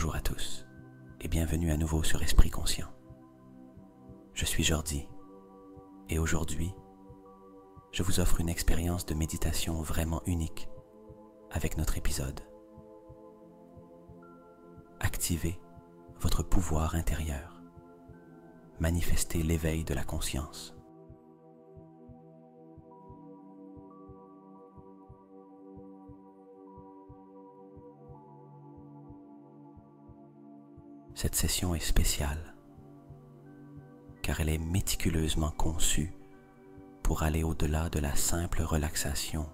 Bonjour à tous et bienvenue à nouveau sur Esprit Conscient. Je suis Jordi et aujourd'hui, je vous offre une expérience de méditation vraiment unique avec notre épisode. Activez votre pouvoir intérieur. Manifestez l'éveil de la conscience. Cette session est spéciale car elle est méticuleusement conçue pour aller au-delà de la simple relaxation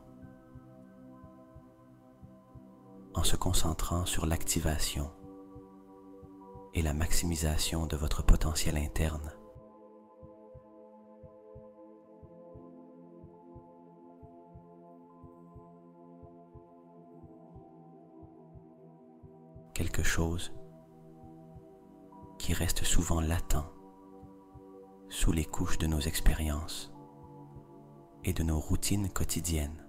en se concentrant sur l'activation et la maximisation de votre potentiel interne. Quelque chose qui reste souvent latent sous les couches de nos expériences et de nos routines quotidiennes.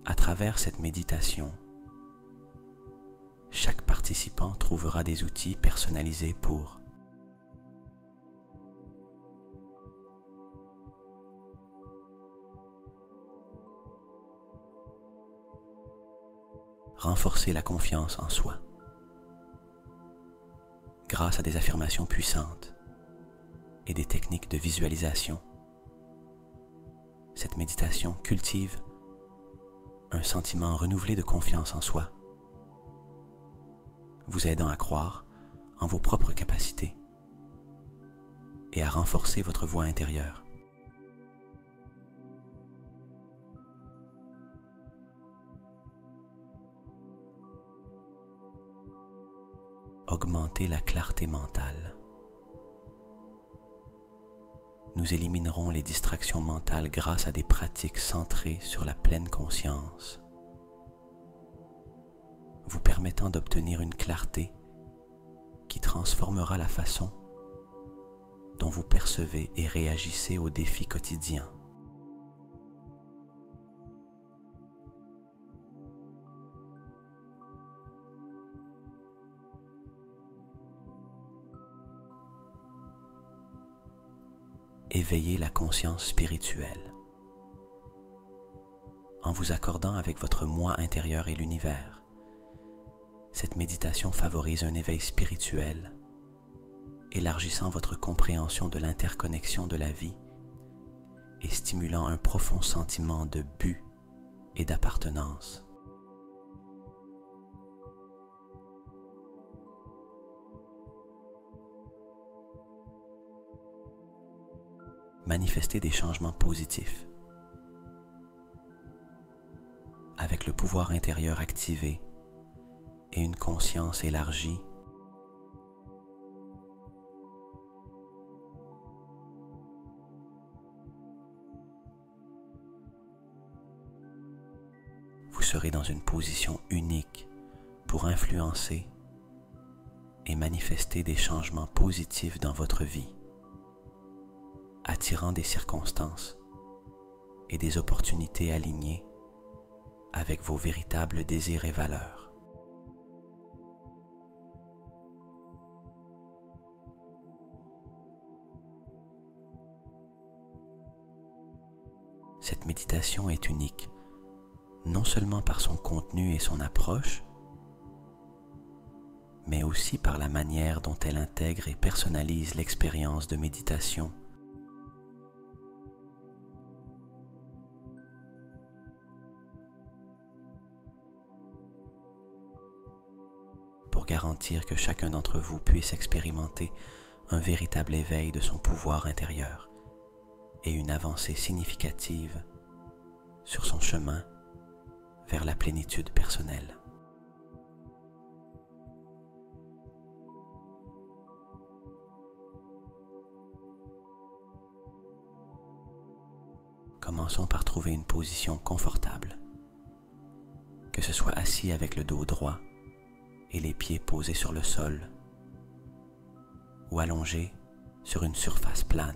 À travers cette méditation, chaque participant trouvera des outils personnalisés pour renforcer la confiance en soi grâce à des affirmations puissantes et des techniques de visualisation. Cette méditation cultive un sentiment renouvelé de confiance en soi, vous aidant à croire en vos propres capacités et à renforcer votre voix intérieure. Augmenter la clarté mentale. Nous éliminerons les distractions mentales grâce à des pratiques centrées sur la pleine conscience, vous permettant d'obtenir une clarté qui transformera la façon dont vous percevez et réagissez aux défis quotidiens. Éveillez la conscience spirituelle en vous accordant avec votre moi intérieur et l'univers. Cette méditation favorise un éveil spirituel, élargissant votre compréhension de l'interconnexion de la vie et stimulant un profond sentiment de but et d'appartenance. Manifestez des changements positifs. Avec le pouvoir intérieur activé et une conscience élargie, vous serez dans une position unique pour influencer et manifester des changements positifs dans votre vie, attirant des circonstances et des opportunités alignées avec vos véritables désirs et valeurs. Cette méditation est unique, non seulement par son contenu et son approche, mais aussi par la manière dont elle intègre et personnalise l'expérience de méditation. Pour garantir que chacun d'entre vous puisse expérimenter un véritable éveil de son pouvoir intérieur et une avancée significative sur son chemin vers la plénitude personnelle. Commençons par trouver une position confortable, que ce soit assis avec le dos droit et les pieds posés sur le sol, ou allongé sur une surface plane.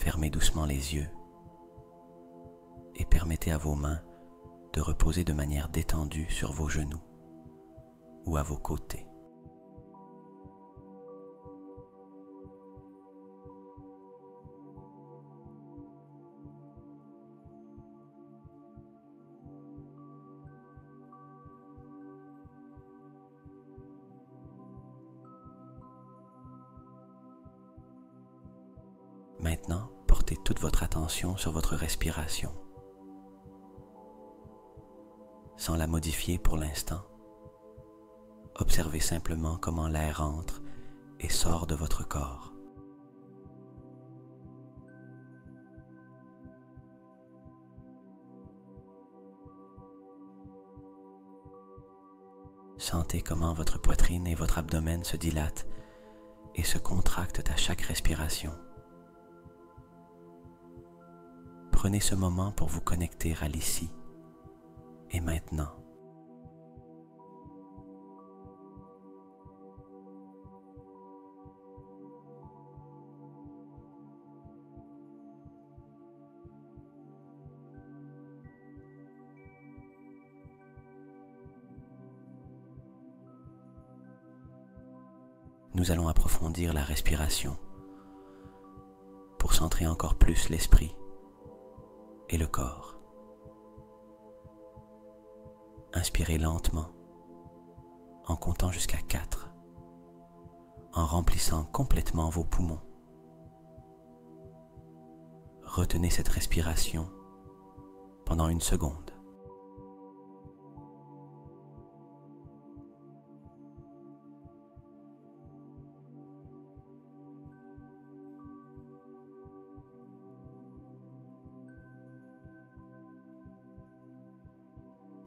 Fermez doucement les yeux et permettez à vos mains de reposer de manière détendue sur vos genoux ou à vos côtés. Maintenant, portez toute votre attention sur votre respiration. Sans la modifier pour l'instant, observez simplement comment l'air entre et sort de votre corps. Sentez comment votre poitrine et votre abdomen se dilatent et se contractent à chaque respiration. Prenez ce moment pour vous connecter à l'ici et maintenant. Nous allons approfondir la respiration pour centrer encore plus l'esprit et le corps. Inspirez lentement en comptant jusqu'à 4, en remplissant complètement vos poumons. Retenez cette respiration pendant 1 seconde.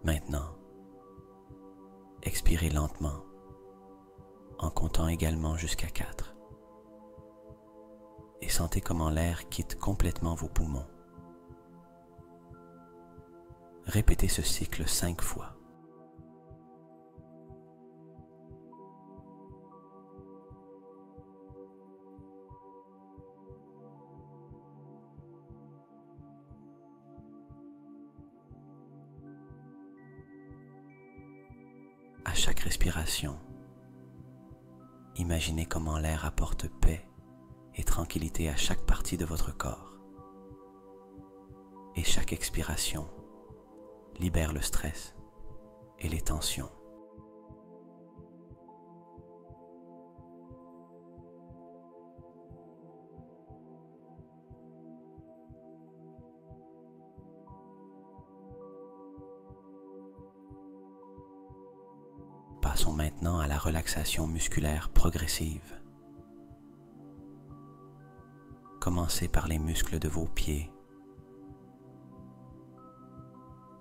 Maintenant, expirez lentement en comptant également jusqu'à 4 et sentez comment l'air quitte complètement vos poumons. Répétez ce cycle 5 fois. À chaque respiration, imaginez comment l'air apporte paix et tranquillité à chaque partie de votre corps. Et chaque expiration libère le stress et les tensions. Passons maintenant à la relaxation musculaire progressive. Commencez par les muscles de vos pieds.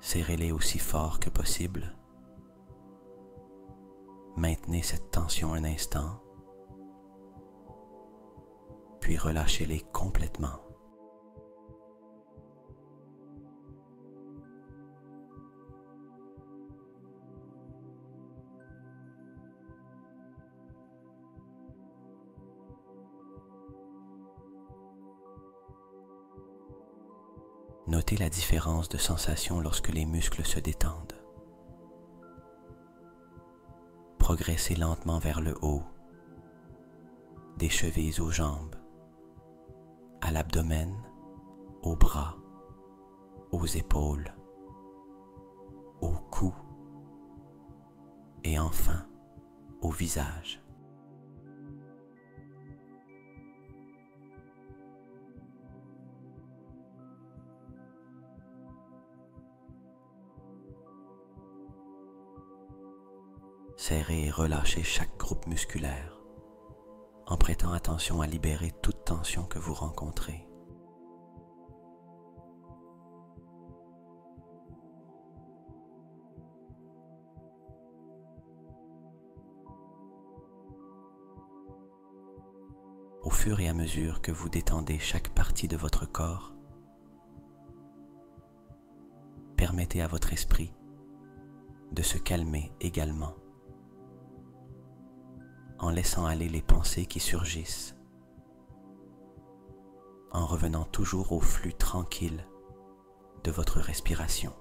Serrez-les aussi fort que possible. Maintenez cette tension un instant, puis relâchez-les complètement. Notez la différence de sensation lorsque les muscles se détendent. Progressez lentement vers le haut, des chevilles aux jambes, à l'abdomen, aux bras, aux épaules, au cou et enfin au visage. Serrez et relâchez chaque groupe musculaire en prêtant attention à libérer toute tension que vous rencontrez. Au fur et à mesure que vous détendez chaque partie de votre corps, permettez à votre esprit de se calmer également, en laissant aller les pensées qui surgissent, en revenant toujours au flux tranquille de votre respiration.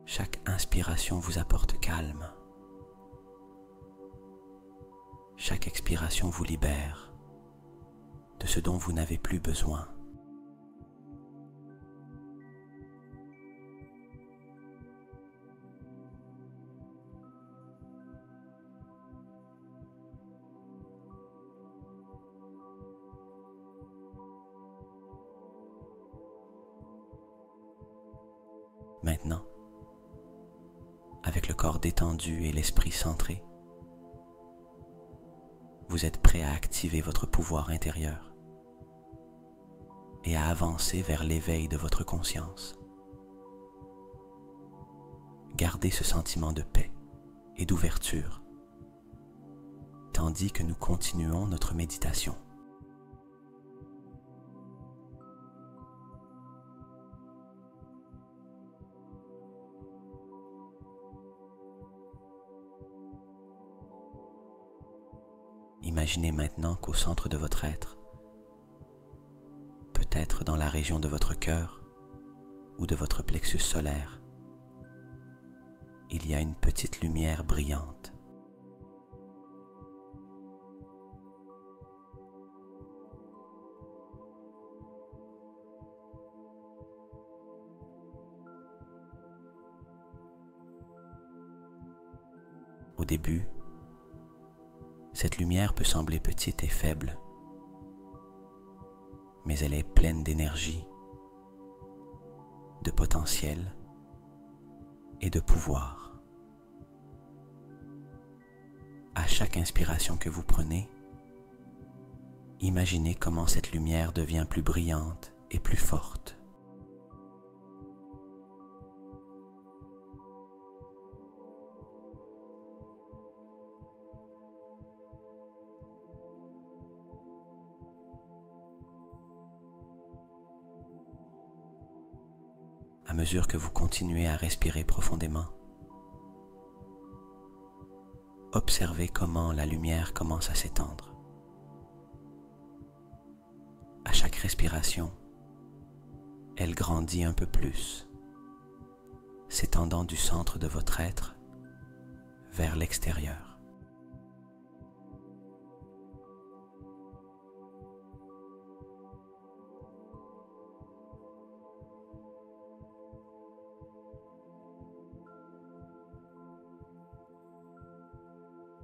Chaque inspiration vous apporte calme. Chaque expiration vous libère de ce dont vous n'avez plus besoin. Maintenant, avec le corps détendu et l'esprit centré, vous êtes prêt à activer votre pouvoir intérieur et à avancer vers l'éveil de votre conscience. Gardez ce sentiment de paix et d'ouverture, tandis que nous continuons notre méditation. Imaginez maintenant qu'au centre de votre être, peut-être dans la région de votre cœur ou de votre plexus solaire, il y a une petite lumière brillante. Au début, cette lumière peut sembler petite et faible, mais elle est pleine d'énergie, de potentiel et de pouvoir. À chaque inspiration que vous prenez, imaginez comment cette lumière devient plus brillante et plus forte. À mesure que vous continuez à respirer profondément, observez comment la lumière commence à s'étendre. À chaque respiration, elle grandit un peu plus, s'étendant du centre de votre être vers l'extérieur.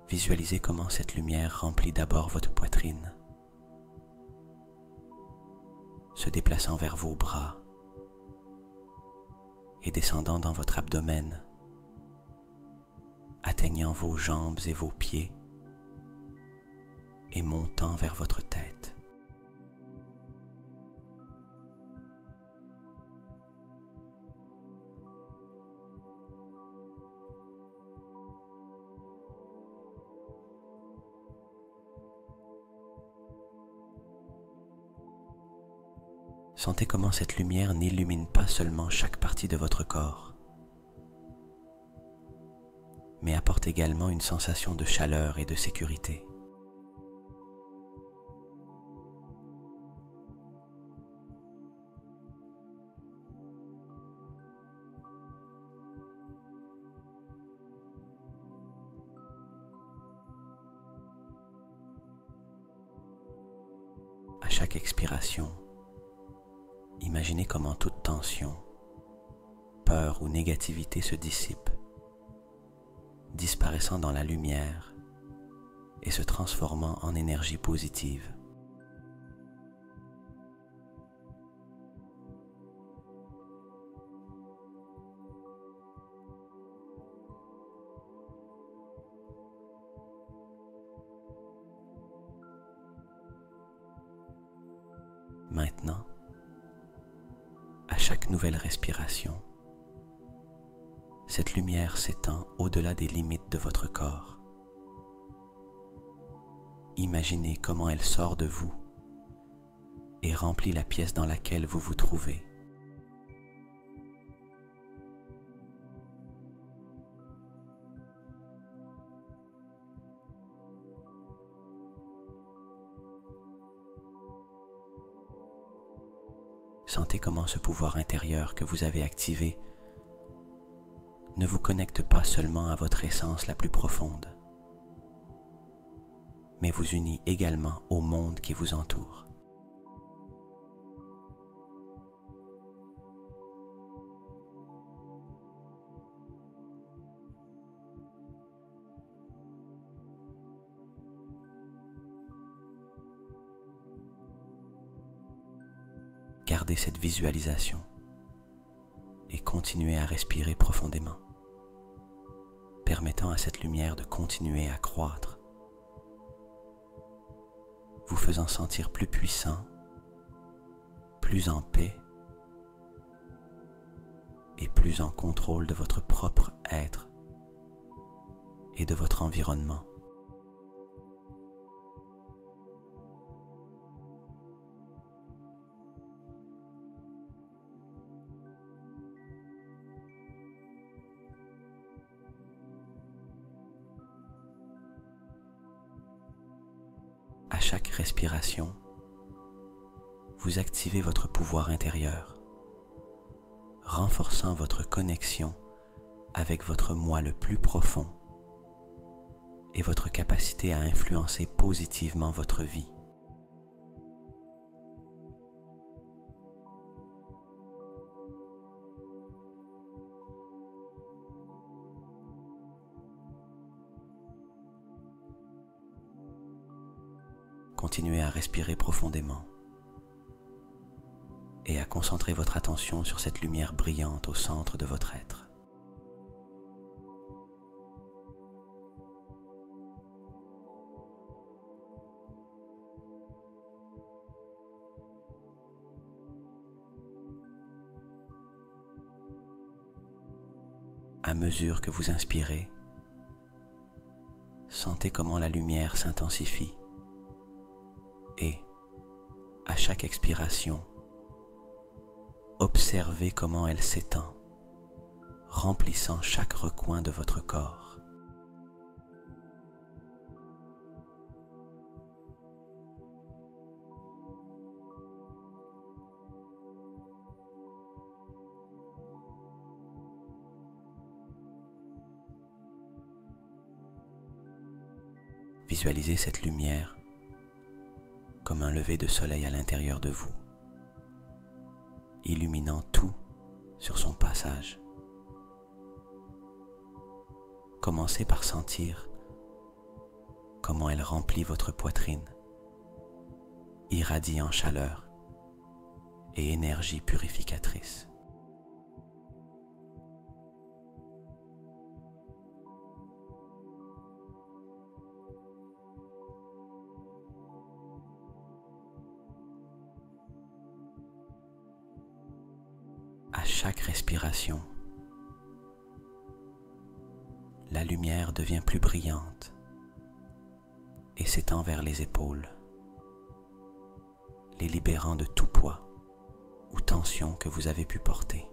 Visualisez comment cette lumière remplit d'abord votre poitrine, se déplaçant vers vos bras et descendant dans votre abdomen, atteignant vos jambes et vos pieds et montant vers votre tête. Sentez comment cette lumière n'illumine pas seulement chaque partie de votre corps, mais apporte également une sensation de chaleur et de sécurité. À chaque expiration, imaginez comment toute tension, peur ou négativité se dissipe, disparaissant dans la lumière et se transformant en énergie positive. Maintenant, à chaque nouvelle respiration, cette lumière s'étend au-delà des limites de votre corps. Imaginez comment elle sort de vous et remplit la pièce dans laquelle vous vous trouvez. Sentez comment ce pouvoir intérieur que vous avez activé ne vous connecte pas seulement à votre essence la plus profonde, mais vous unit également au monde qui vous entoure. Gardez cette visualisation et continuez à respirer profondément, permettant à cette lumière de continuer à croître, vous faisant sentir plus puissant, plus en paix et plus en contrôle de votre propre être et de votre environnement. À chaque respiration, vous activez votre pouvoir intérieur, renforçant votre connexion avec votre moi le plus profond et votre capacité à influencer positivement votre vie. Continuez à respirer profondément et à concentrer votre attention sur cette lumière brillante au centre de votre être. À mesure que vous inspirez, sentez comment la lumière s'intensifie et, à chaque expiration, observez comment elle s'étend, remplissant chaque recoin de votre corps. Visualisez cette lumière comme un lever de soleil à l'intérieur de vous, illuminant tout sur son passage. Commencez par sentir comment elle remplit votre poitrine, irradiant chaleur et énergie purificatrice. À chaque respiration, la lumière devient plus brillante et s'étend vers les épaules, les libérant de tout poids ou tension que vous avez pu porter.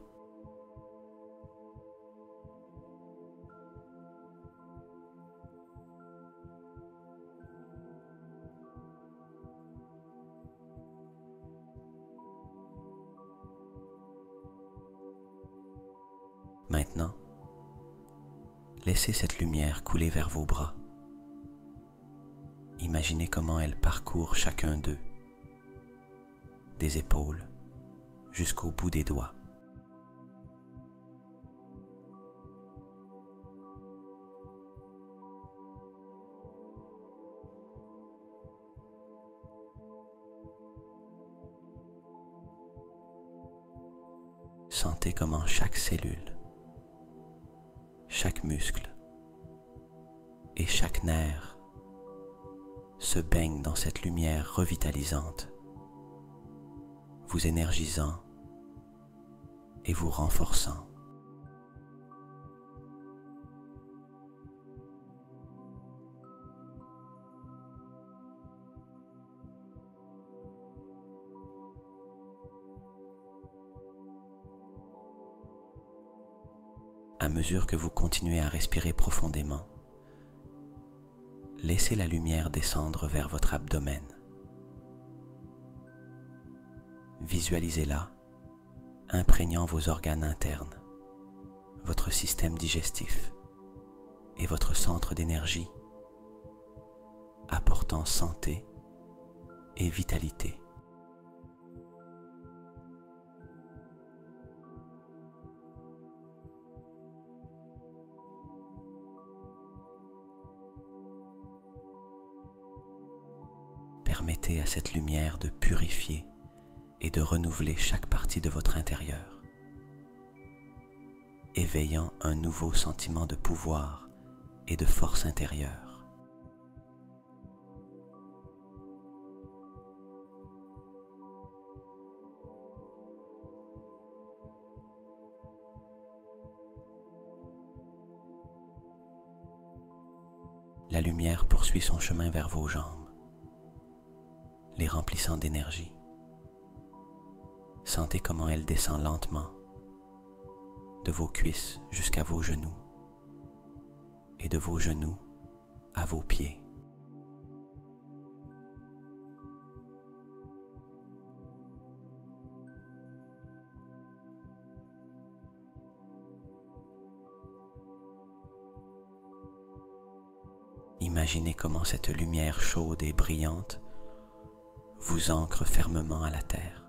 Maintenant, laissez cette lumière couler vers vos bras. Imaginez comment elle parcourt chacun d'eux, des épaules jusqu'au bout des doigts. Sentez comment chaque cellule, chaque muscle et chaque nerf se baigne dans cette lumière revitalisante, vous énergisant et vous renforçant. À mesure que vous continuez à respirer profondément, laissez la lumière descendre vers votre abdomen. Visualisez-la imprégnant vos organes internes, votre système digestif et votre centre d'énergie, apportant santé et vitalité. Permettez à cette lumière de purifier et de renouveler chaque partie de votre intérieur, éveillant un nouveau sentiment de pouvoir et de force intérieure. La lumière poursuit son chemin vers vos jambes, les remplissant d'énergie. Sentez comment elle descend lentement, de vos cuisses jusqu'à vos genoux, et de vos genoux à vos pieds. Imaginez comment cette lumière chaude et brillante vous ancre fermement à la terre,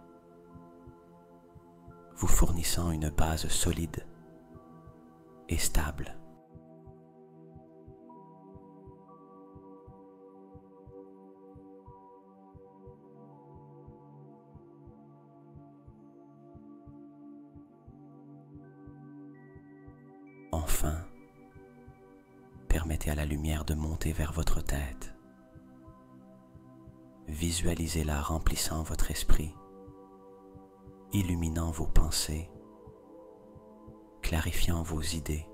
vous fournissant une base solide et stable. Enfin, permettez à la lumière de monter vers votre tête. Visualisez-la remplissant votre esprit, illuminant vos pensées, clarifiant vos idées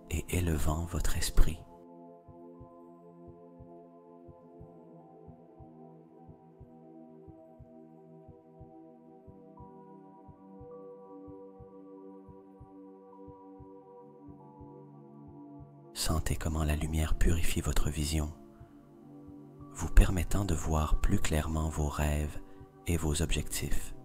et élevant votre esprit. Sentez comment la lumière purifie votre vision, vous permettant de voir plus clairement vos rêves et vos objectifs.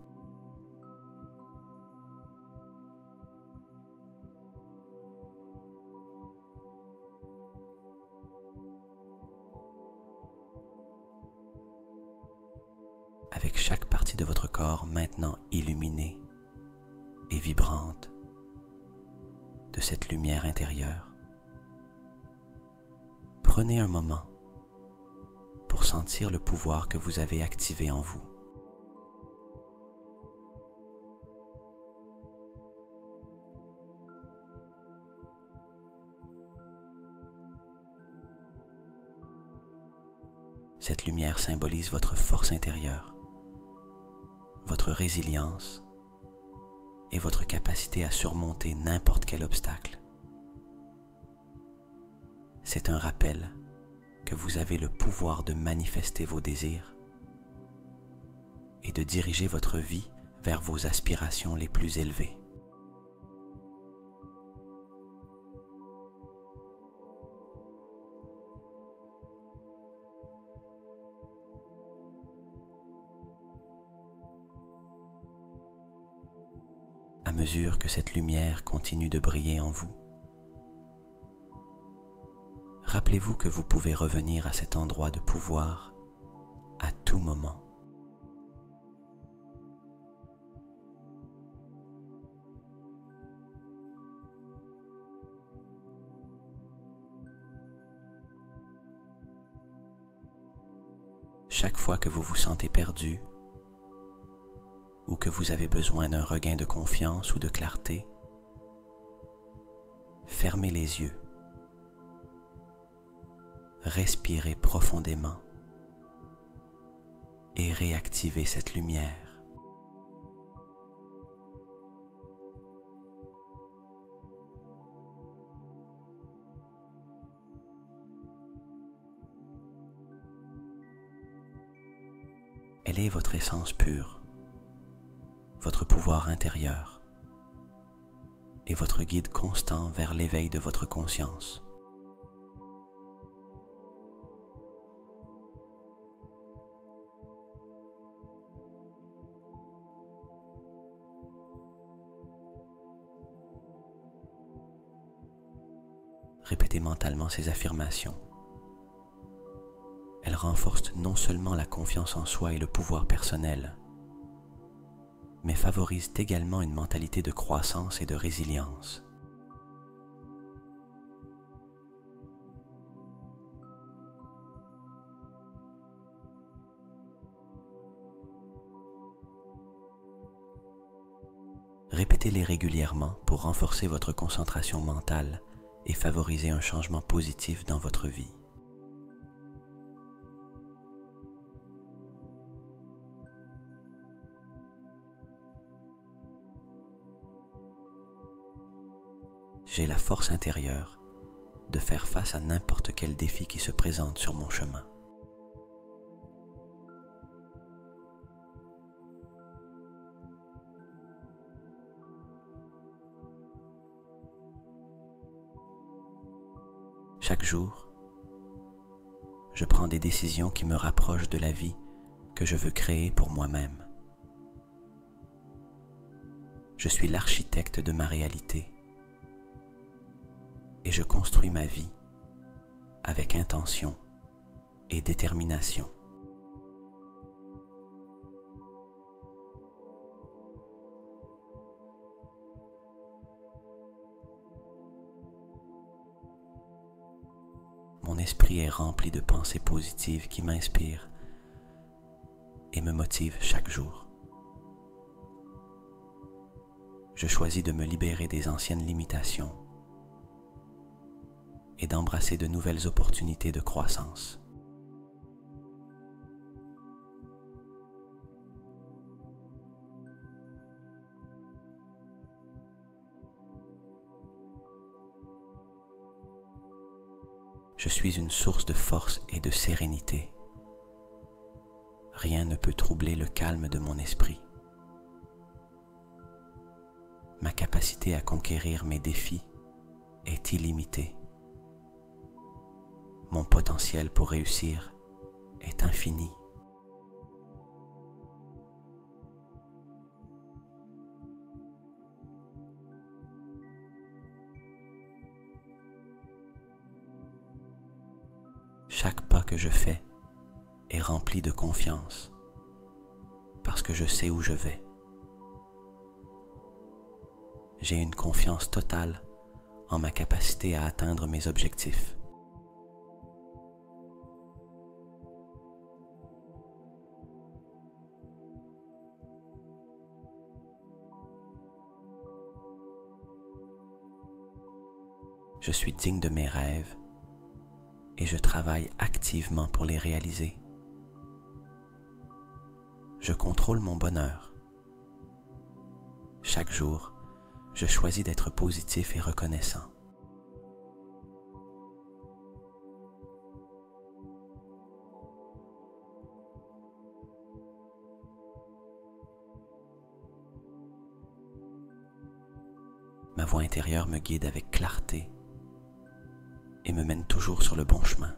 Avec chaque partie de votre corps maintenant illuminée et vibrante de cette lumière intérieure, prenez un moment pour sentir le pouvoir que vous avez activé en vous. Cette lumière symbolise votre force intérieure, votre résilience et votre capacité à surmonter n'importe quel obstacle. C'est un rappel que vous avez le pouvoir de manifester vos désirs et de diriger votre vie vers vos aspirations les plus élevées. À mesure que cette lumière continue de briller en vous, rappelez-vous que vous pouvez revenir à cet endroit de pouvoir à tout moment. Chaque fois que vous vous sentez perdu ou que vous avez besoin d'un regain de confiance ou de clarté, fermez les yeux, respirez profondément et réactivez cette lumière. Elle est votre essence pure, votre pouvoir intérieur et votre guide constant vers l'éveil de votre conscience. Répétez mentalement ces affirmations. Elles renforcent non seulement la confiance en soi et le pouvoir personnel, mais favorisent également une mentalité de croissance et de résilience. Répétez-les régulièrement pour renforcer votre concentration mentale et favoriser un changement positif dans votre vie. J'ai la force intérieure de faire face à n'importe quel défi qui se présente sur mon chemin. Chaque jour, je prends des décisions qui me rapprochent de la vie que je veux créer pour moi-même. Je suis l'architecte de ma réalité et je construis ma vie avec intention et détermination. Mon esprit est rempli de pensées positives qui m'inspirent et me motivent chaque jour. Je choisis de me libérer des anciennes limitations et d'embrasser de nouvelles opportunités de croissance. Je suis une source de force et de sérénité. Rien ne peut troubler le calme de mon esprit. Ma capacité à conquérir mes défis est illimitée. Mon potentiel pour réussir est infini. Chaque pas que je fais est rempli de confiance parce que je sais où je vais. J'ai une confiance totale en ma capacité à atteindre mes objectifs. Je suis digne de mes rêves et je travaille activement pour les réaliser. Je contrôle mon bonheur. Chaque jour, je choisis d'être positif et reconnaissant. Ma voix intérieure me guide avec clarté et me mène toujours sur le bon chemin.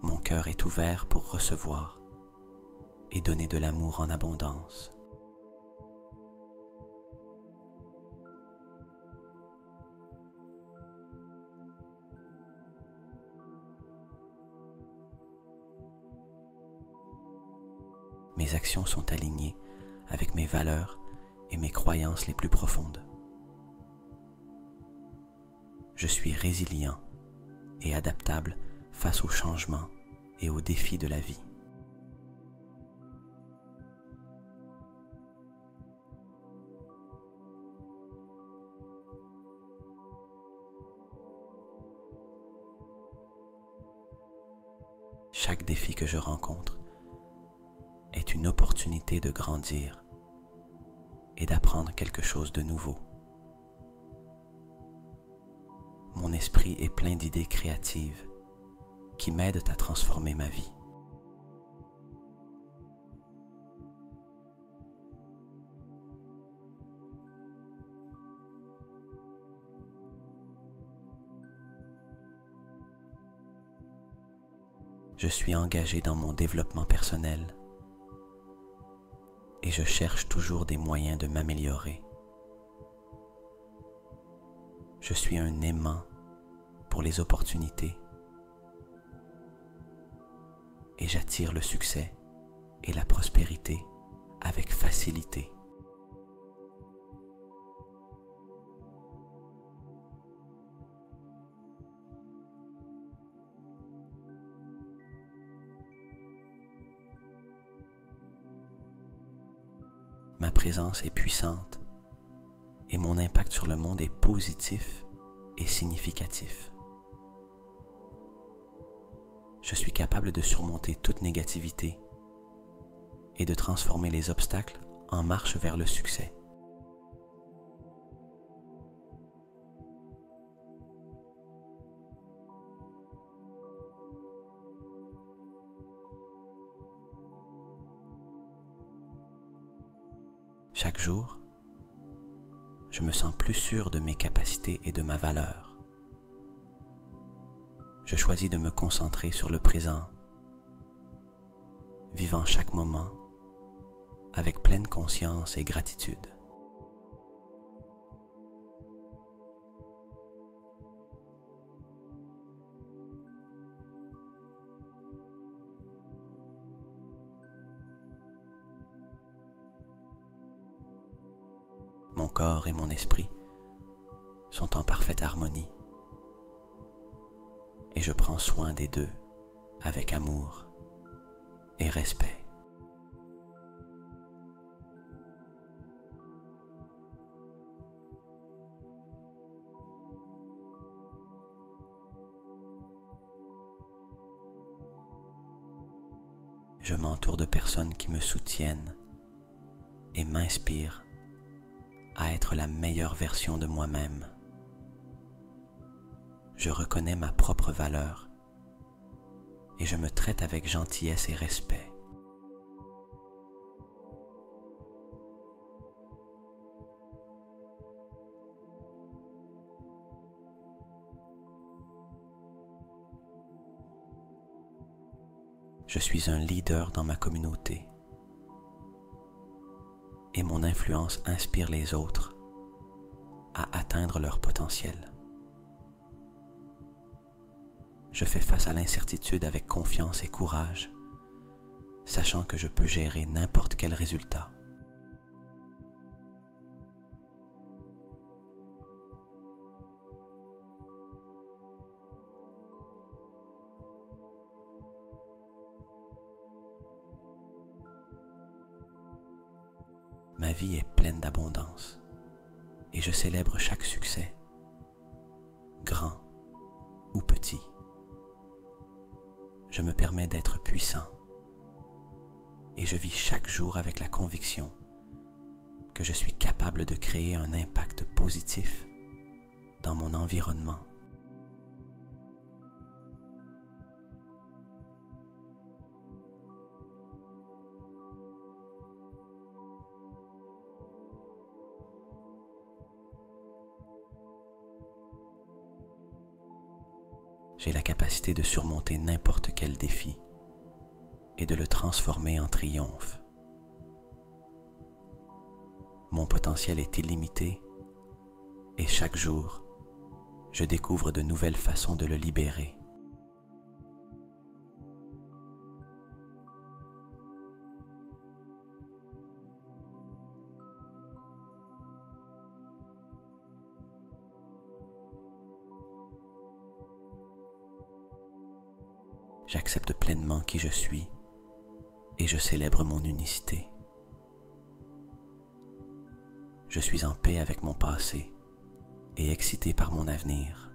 Mon cœur est ouvert pour recevoir et donner de l'amour en abondance. Mes actions sont alignées avec mes valeurs et mes croyances les plus profondes. Je suis résilient et adaptable face aux changements et aux défis de la vie. Chaque défi que je rencontre est une opportunité de grandir et d'apprendre quelque chose de nouveau. Mon esprit est plein d'idées créatives qui m'aident à transformer ma vie. Je suis engagé dans mon développement personnel et je cherche toujours des moyens de m'améliorer. Je suis un aimant pour les opportunités et j'attire le succès et la prospérité avec facilité. Ma présence est puissante et mon impact sur le monde est positif et significatif. Je suis capable de surmonter toute négativité et de transformer les obstacles en marche vers le succès. Chaque jour, je me sens plus sûr de mes capacités et de ma valeur. Je choisis de me concentrer sur le présent, vivant chaque moment avec pleine conscience et gratitude. Mon corps et mon esprit sont en parfaite harmonie et je prends soin des deux avec amour et respect. Je m'entoure de personnes qui me soutiennent et m'inspirent à être la meilleure version de moi-même. Je reconnais ma propre valeur et je me traite avec gentillesse et respect. Je suis un leader dans ma communauté et mon influence inspire les autres à atteindre leur potentiel. Je fais face à l'incertitude avec confiance et courage, sachant que je peux gérer n'importe quel résultat. Ma vie est pleine d'abondance et je célèbre chaque succès, grand ou petit. Je me permets d'être puissant et je vis chaque jour avec la conviction que je suis capable de créer un impact positif dans mon environnement. J'ai la capacité de surmonter n'importe quel défi et de le transformer en triomphe. Mon potentiel est illimité et chaque jour, je découvre de nouvelles façons de le libérer. J'accepte pleinement qui je suis et je célèbre mon unicité. Je suis en paix avec mon passé et excité par mon avenir.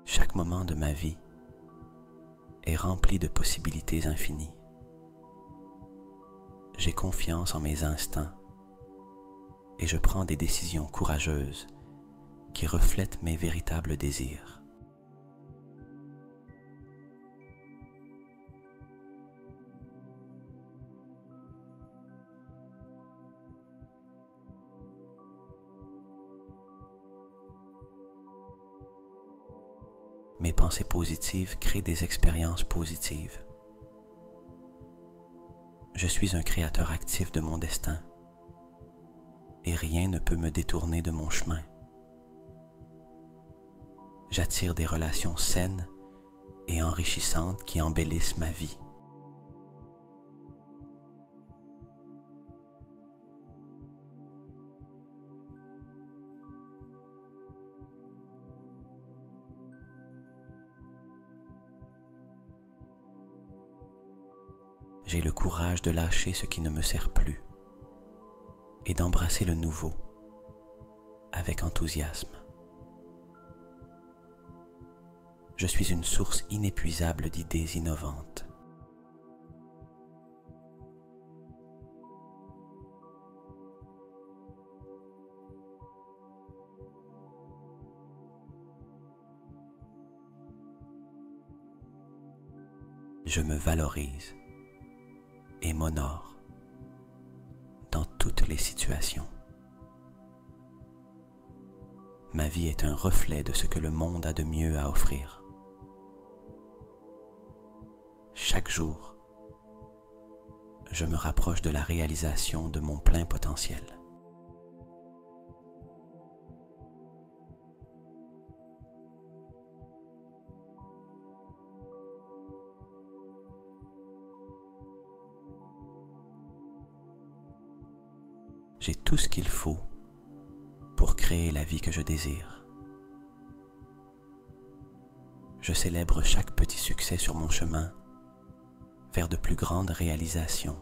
Chaque moment de ma vie est rempli de possibilités infinies. J'ai confiance en mes instincts et je prends des décisions courageuses qui reflètent mes véritables désirs. Mes pensées positives créent des expériences positives. Je suis un créateur actif de mon destin et rien ne peut me détourner de mon chemin. J'attire des relations saines et enrichissantes qui embellissent ma vie. J'ai le courage de lâcher ce qui ne me sert plus et d'embrasser le nouveau avec enthousiasme. Je suis une source inépuisable d'idées innovantes. Je me valorise et m'honore dans toutes les situations. Ma vie est un reflet de ce que le monde a de mieux à offrir. Chaque jour, je me rapproche de la réalisation de mon plein potentiel. J'ai tout ce qu'il faut pour créer la vie que je désire. Je célèbre chaque petit succès sur mon chemin vers de plus grandes réalisations.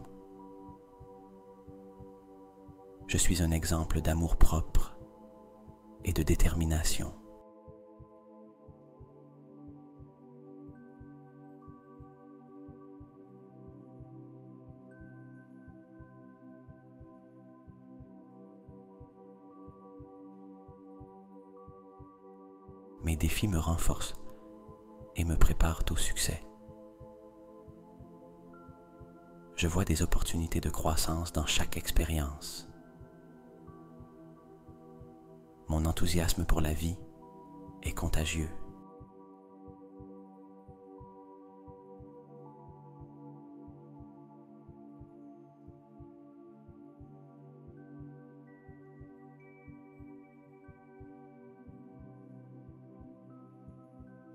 Je suis un exemple d'amour-propre et de détermination. Mes défis me renforcent et me préparent au succès. Je vois des opportunités de croissance dans chaque expérience. Mon enthousiasme pour la vie est contagieux.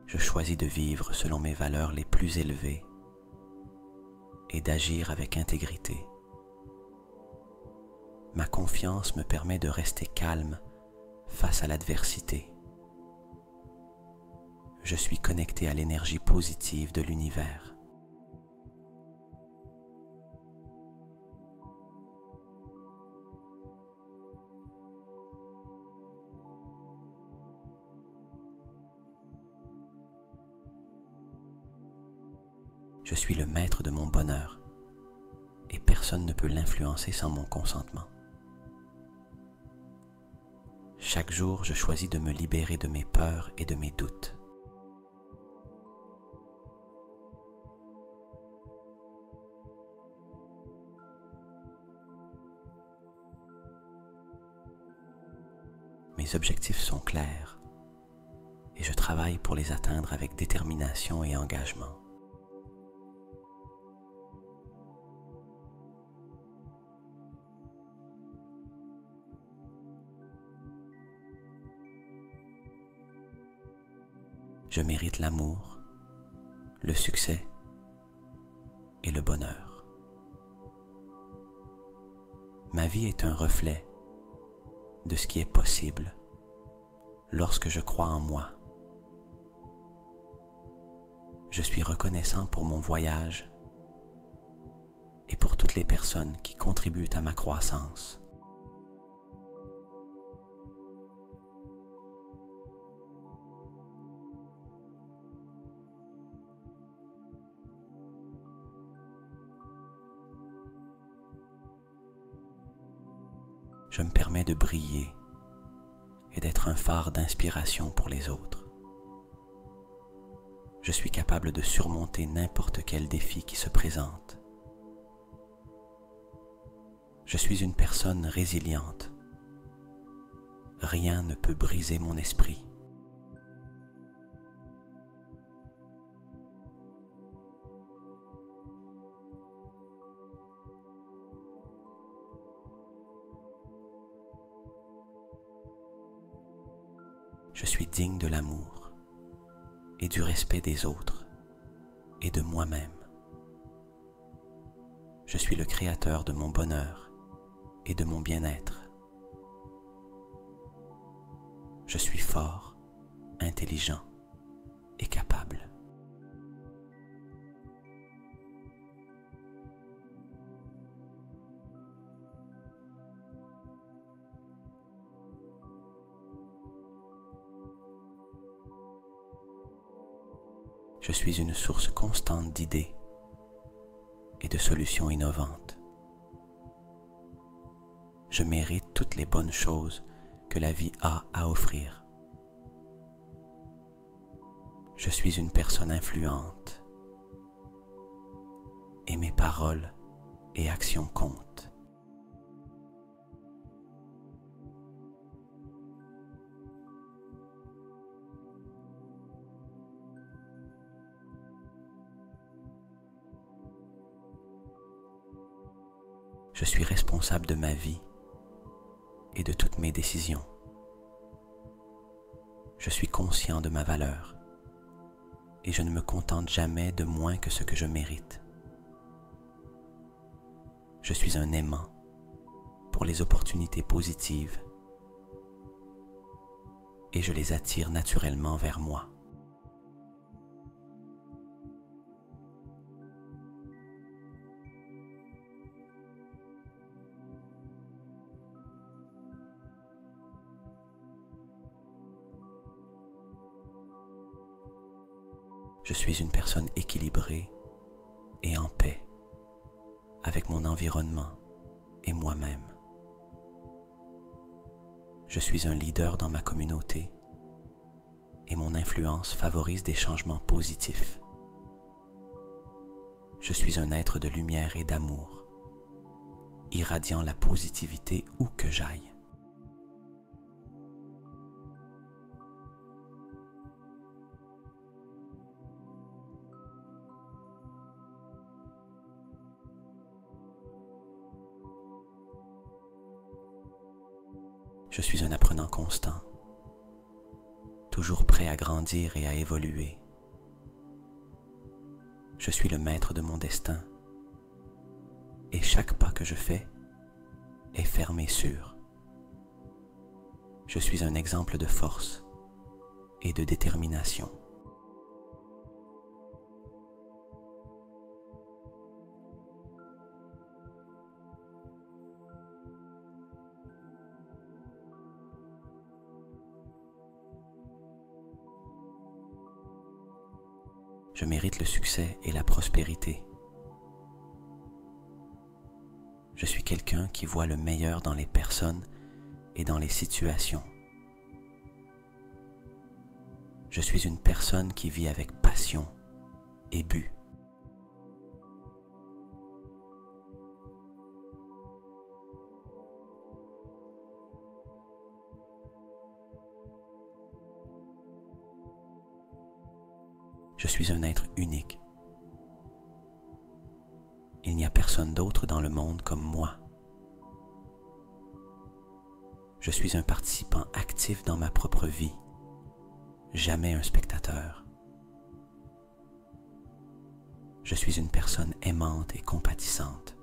Je choisis de vivre selon mes valeurs les plus élevées et d'agir avec intégrité. Ma confiance me permet de rester calme face à l'adversité. Je suis connecté à l'énergie positive de l'univers. Je suis le maître de mon bonheur et personne ne peut l'influencer sans mon consentement. Chaque jour, je choisis de me libérer de mes peurs et de mes doutes. Mes objectifs sont clairs et je travaille pour les atteindre avec détermination et engagement. Je mérite l'amour, le succès et le bonheur. Ma vie est un reflet de ce qui est possible lorsque je crois en moi. Je suis reconnaissant pour mon voyage et pour toutes les personnes qui contribuent à ma croissance. Je me permets de briller et d'être un phare d'inspiration pour les autres. Je suis capable de surmonter n'importe quel défi qui se présente. Je suis une personne résiliente. Rien ne peut briser mon esprit. Je suis digne de l'amour et du respect des autres et de moi-même. Je suis le créateur de mon bonheur et de mon bien-être. Je suis fort, intelligent et capable. Je suis une source constante d'idées et de solutions innovantes. Je mérite toutes les bonnes choses que la vie a à offrir. Je suis une personne influente et mes paroles et actions comptent. Je suis responsable de ma vie et de toutes mes décisions. Je suis conscient de ma valeur et je ne me contente jamais de moins que ce que je mérite. Je suis un aimant pour les opportunités positives et je les attire naturellement vers moi. Je suis une personne équilibrée et en paix avec mon environnement et moi-même. Je suis un leader dans ma communauté et mon influence favorise des changements positifs. Je suis un être de lumière et d'amour, irradiant la positivité où que j'aille. Je suis un apprenant constant, toujours prêt à grandir et à évoluer. Je suis le maître de mon destin et chaque pas que je fais est ferme et sûr. Je suis un exemple de force et de détermination. Je mérite le succès et la prospérité. Je suis quelqu'un qui voit le meilleur dans les personnes et dans les situations. Je suis une personne qui vit avec passion et but. Je suis un être unique. Il n'y a personne d'autre dans le monde comme moi. Je suis un participant actif dans ma propre vie, jamais un spectateur. Je suis une personne aimante et compatissante.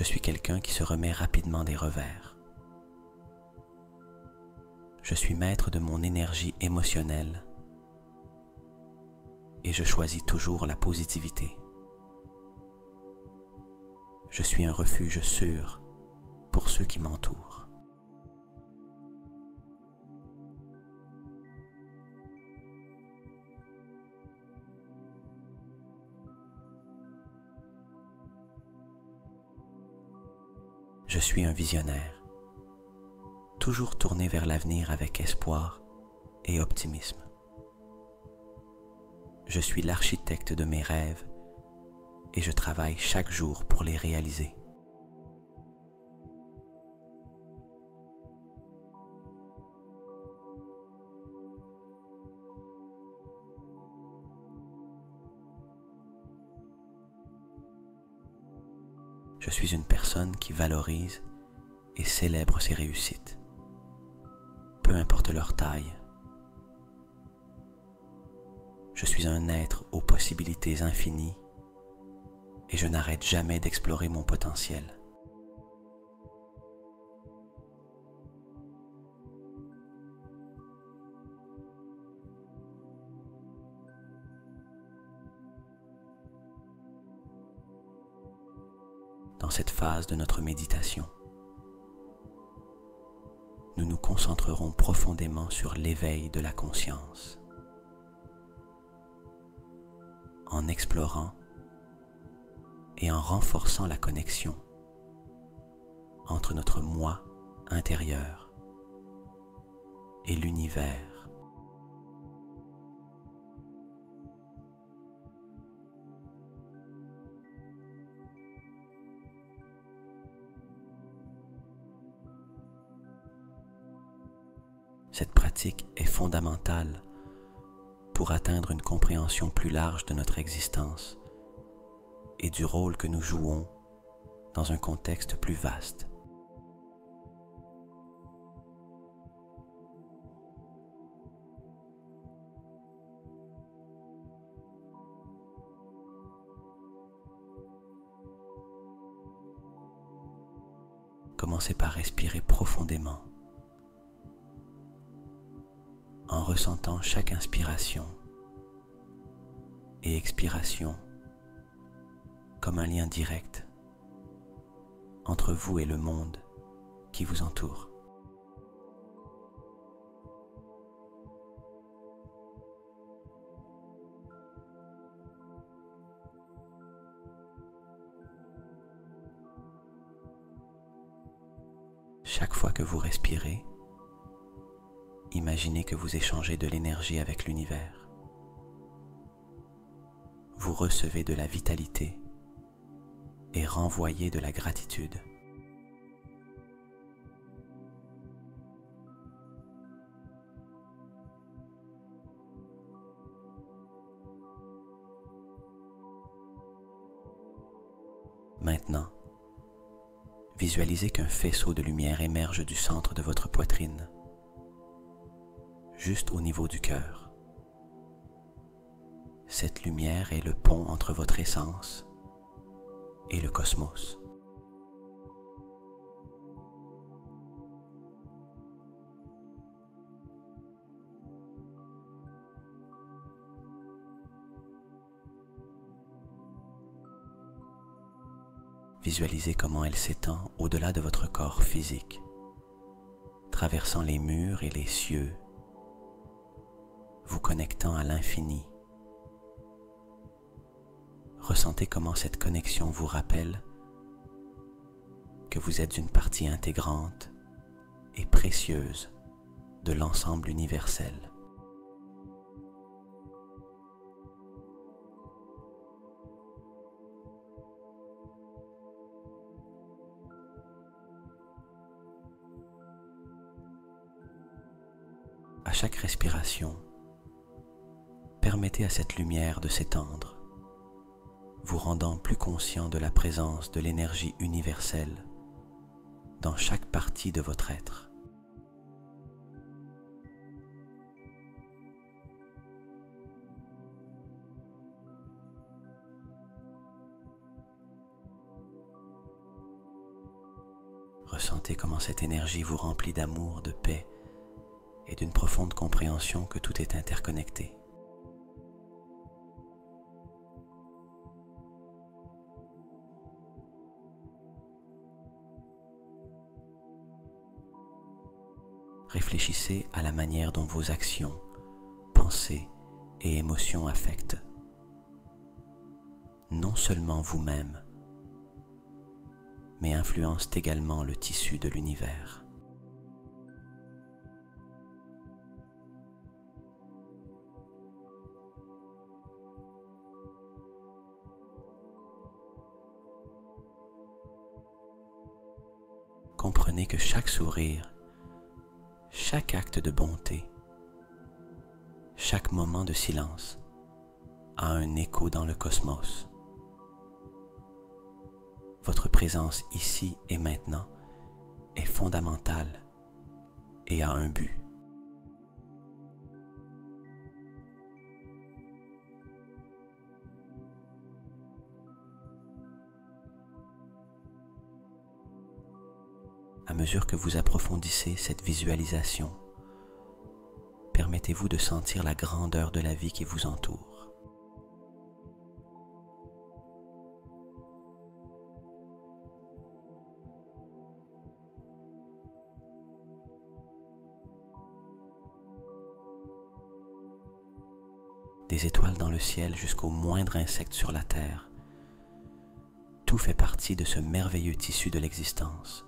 Je suis quelqu'un qui se remet rapidement des revers. Je suis maître de mon énergie émotionnelle et je choisis toujours la positivité. Je suis un refuge sûr pour ceux qui m'entourent. Je suis un visionnaire, toujours tourné vers l'avenir avec espoir et optimisme. Je suis l'architecte de mes rêves et je travaille chaque jour pour les réaliser. Je suis une personne qui valorise et célèbre ses réussites, peu importe leur taille. Je suis un être aux possibilités infinies et je n'arrête jamais d'explorer mon potentiel. Dans cette phase de notre méditation, nous nous concentrerons profondément sur l'éveil de la conscience, en explorant et en renforçant la connexion entre notre moi intérieur et l'univers. Cette pratique est fondamentale pour atteindre une compréhension plus large de notre existence et du rôle que nous jouons dans un contexte plus vaste. Commencez par respirer profondément, en ressentant chaque inspiration et expiration comme un lien direct entre vous et le monde qui vous entoure. Chaque fois que vous respirez, imaginez que vous échangez de l'énergie avec l'univers. Vous recevez de la vitalité et renvoyez de la gratitude. Maintenant, visualisez qu'un faisceau de lumière émerge du centre de votre poitrine, juste au niveau du cœur. Cette lumière est le pont entre votre essence et le cosmos. Visualisez comment elle s'étend au-delà de votre corps physique, traversant les murs et les cieux, vous connectant à l'infini. Ressentez comment cette connexion vous rappelle que vous êtes une partie intégrante et précieuse de l'ensemble universel. À chaque respiration, permettez à cette lumière de s'étendre, vous rendant plus conscient de la présence de l'énergie universelle dans chaque partie de votre être. Ressentez comment cette énergie vous remplit d'amour, de paix et d'une profonde compréhension que tout est interconnecté. Réfléchissez à la manière dont vos actions, pensées et émotions affectent non seulement vous-même, mais influencent également le tissu de l'univers. Comprenez que chaque sourire, chaque acte de bonté, chaque moment de silence a un écho dans le cosmos. votre présence ici et maintenant est fondamentale et a un but. À mesure que vous approfondissez cette visualisation, permettez-vous de sentir la grandeur de la vie qui vous entoure. Des étoiles dans le ciel jusqu'au moindre insecte sur la terre, tout fait partie de ce merveilleux tissu de l'existence.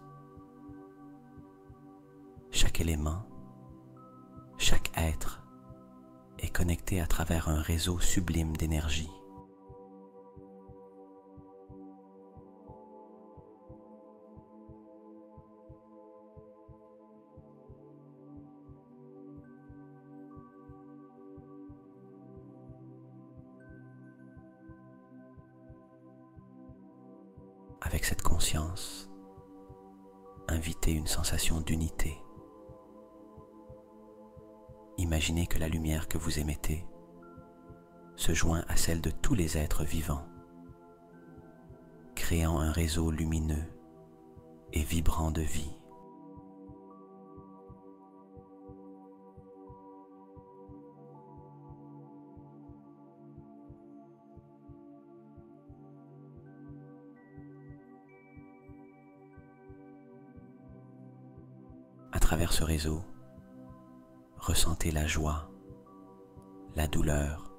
Chaque élément, chaque être est connecté à travers un réseau sublime d'énergie. Avec cette conscience, invitez une sensation d'unité. Imaginez que la lumière que vous émettez se joint à celle de tous les êtres vivants, créant un réseau lumineux et vibrant de vie. À travers ce réseau, ressentez la joie, la douleur,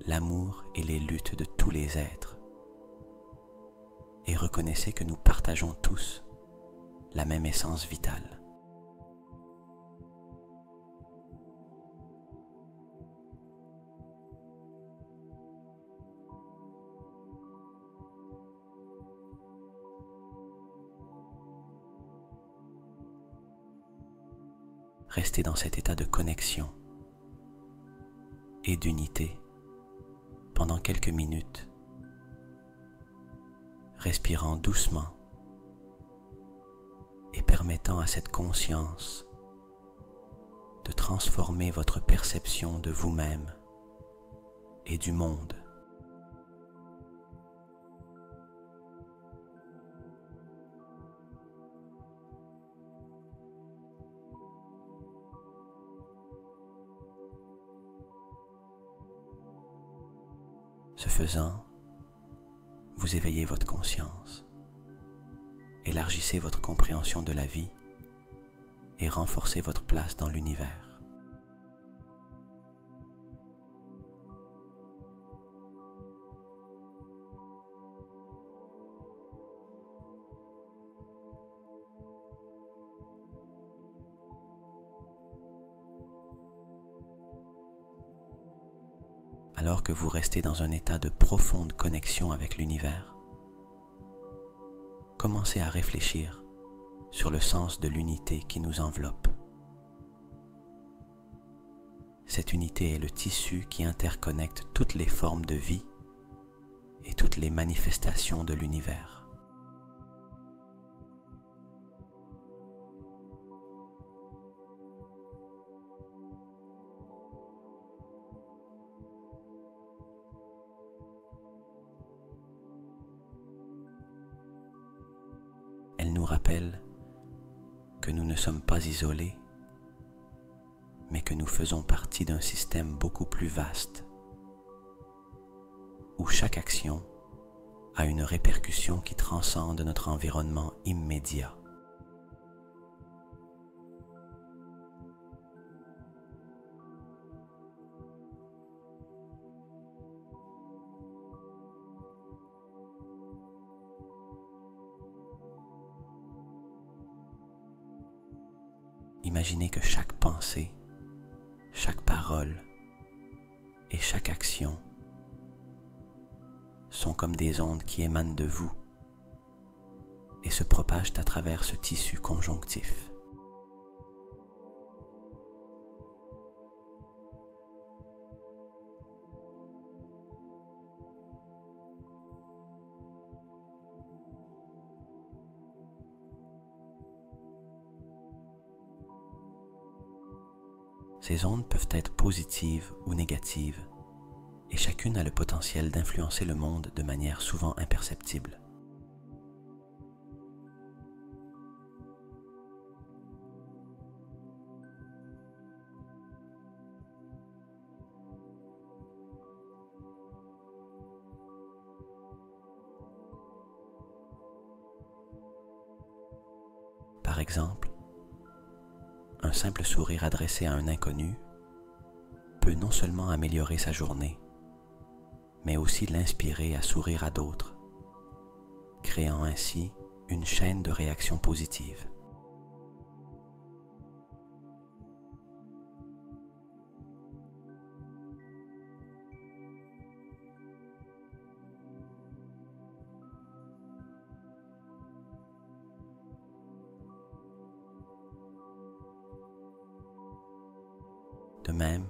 l'amour et les luttes de tous les êtres. Et reconnaissez que nous partageons tous la même essence vitale. Restez dans cet état de connexion et d'unité pendant quelques minutes, respirant doucement et permettant à cette conscience de transformer votre perception de vous-même et du monde. Ce faisant, vous éveillez votre conscience, élargissez votre compréhension de la vie et renforcez votre place dans l'univers. Alors que vous restez dans un état de profonde connexion avec l'univers, commencez à réfléchir sur le sens de l'unité qui nous enveloppe. Cette unité est le tissu qui interconnecte toutes les formes de vie et toutes les manifestations de l'univers. Elle nous rappelle que nous ne sommes pas isolés, mais que nous faisons partie d'un système beaucoup plus vaste, où chaque action a une répercussion qui transcende notre environnement immédiat. Imaginez que chaque pensée, chaque parole et chaque action sont comme des ondes qui émanent de vous et se propagent à travers ce tissu conjonctif. Ces ondes peuvent être positives ou négatives, et chacune a le potentiel d'influencer le monde de manière souvent imperceptible. Par exemple, un simple sourire adressé à un inconnu peut non seulement améliorer sa journée, mais aussi l'inspirer à sourire à d'autres, créant ainsi une chaîne de réactions positives. De même,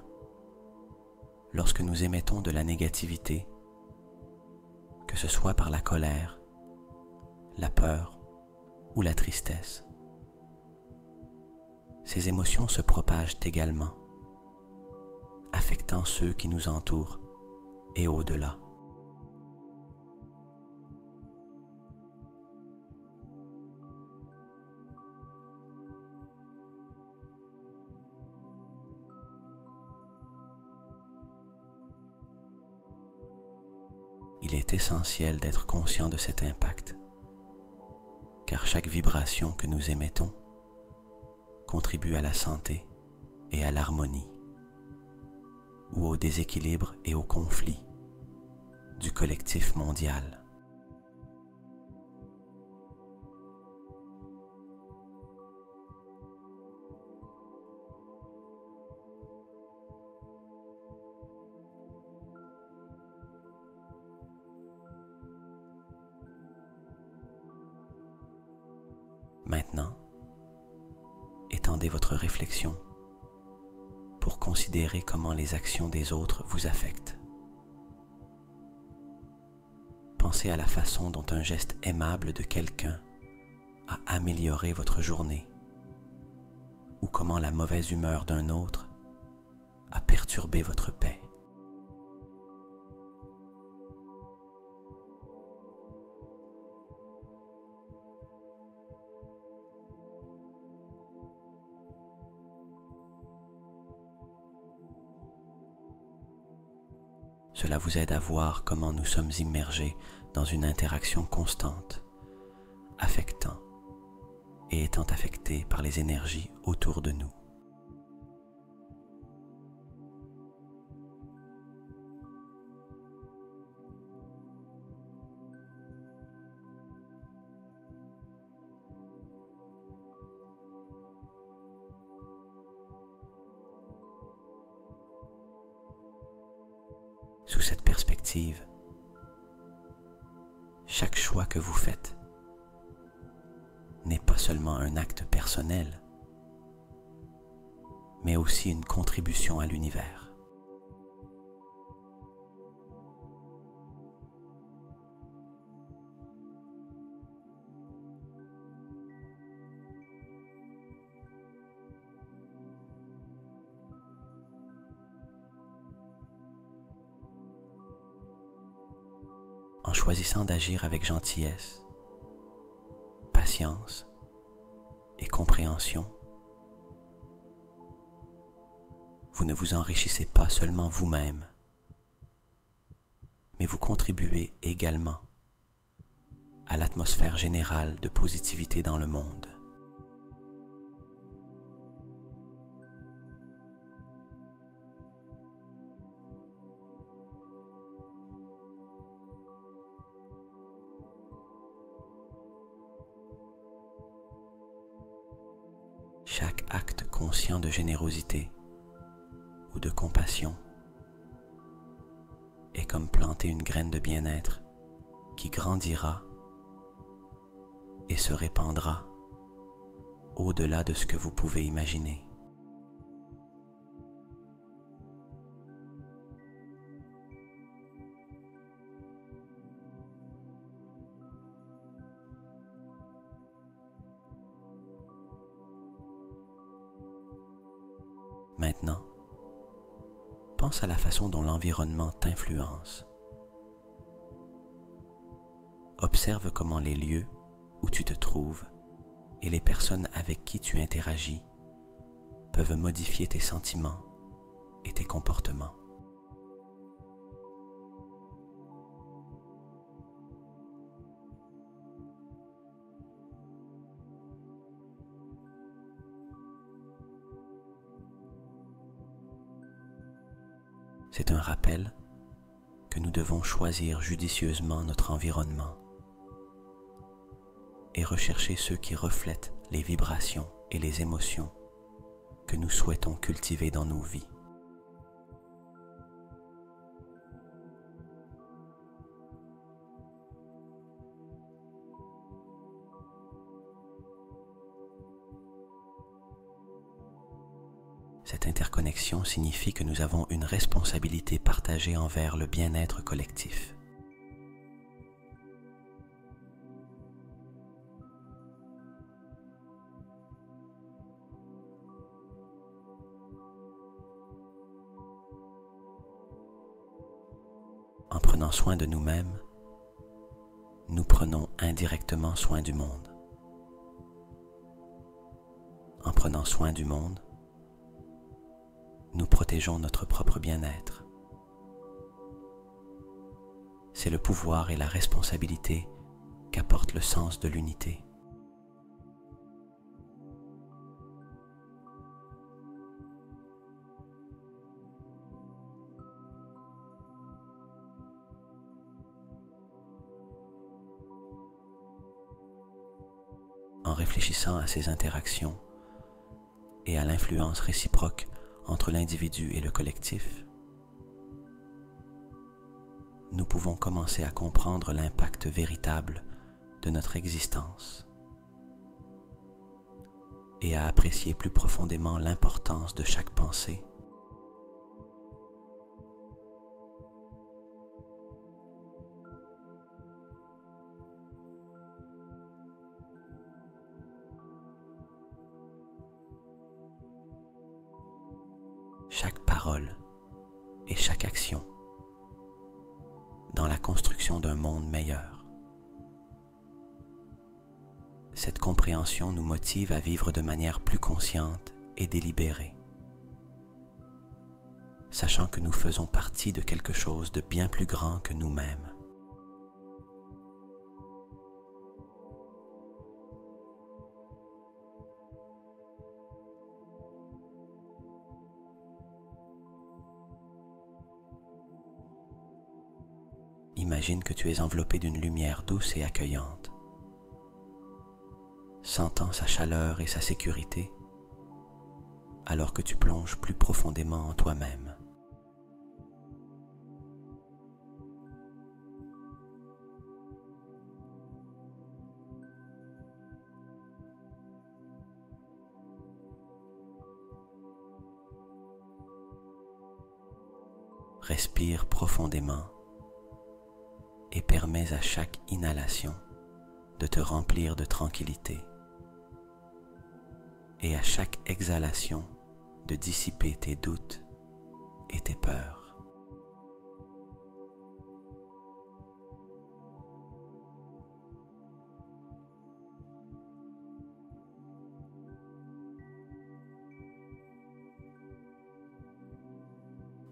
lorsque nous émettons de la négativité, que ce soit par la colère, la peur ou la tristesse, ces émotions se propagent également, affectant ceux qui nous entourent et au-delà. Il est essentiel d'être conscient de cet impact, car chaque vibration que nous émettons contribue à la santé et à l'harmonie, ou au déséquilibre et au conflit du collectif mondial. Maintenant, étendez votre réflexion pour considérer comment les actions des autres vous affectent. Pensez à la façon dont un geste aimable de quelqu'un a amélioré votre journée, ou comment la mauvaise humeur d'un autre a perturbé votre paix. Cela vous aide à voir comment nous sommes immergés dans une interaction constante, affectant et étant affectés par les énergies autour de nous. Sous cette perspective, chaque choix que vous faites n'est pas seulement un acte personnel, mais aussi une contribution à l'univers. En choisissant d'agir avec gentillesse, patience et compréhension, vous ne vous enrichissez pas seulement vous-même, mais vous contribuez également à l'atmosphère générale de positivité dans le monde. Chaque acte conscient de générosité ou de compassion est comme planter une graine de bien-être qui grandira et se répandra au-delà de ce que vous pouvez imaginer. Maintenant, pense à la façon dont l'environnement t'influence. Observe comment les lieux où tu te trouves et les personnes avec qui tu interagis peuvent modifier tes sentiments et tes comportements. C'est un rappel que nous devons choisir judicieusement notre environnement et rechercher ceux qui reflètent les vibrations et les émotions que nous souhaitons cultiver dans nos vies. Cette interconnexion signifie que nous avons une responsabilité partagée envers le bien-être collectif. En prenant soin de nous-mêmes, nous prenons indirectement soin du monde. En prenant soin du monde, nous protégeons notre propre bien-être. C'est le pouvoir et la responsabilité qu'apporte le sens de l'unité. En réfléchissant à ces interactions et à l'influence réciproque entre l'individu et le collectif, nous pouvons commencer à comprendre l'impact véritable de notre existence et à apprécier plus profondément l'importance de chaque pensée. Chaque parole et chaque action dans la construction d'un monde meilleur. Cette compréhension nous motive à vivre de manière plus consciente et délibérée, sachant que nous faisons partie de quelque chose de bien plus grand que nous-mêmes. Imagine que tu es enveloppé d'une lumière douce et accueillante. Sentant sa chaleur et sa sécurité, alors que tu plonges plus profondément en toi-même. Respire profondément et permets à chaque inhalation de te remplir de tranquillité et à chaque exhalation de dissiper tes doutes et tes peurs.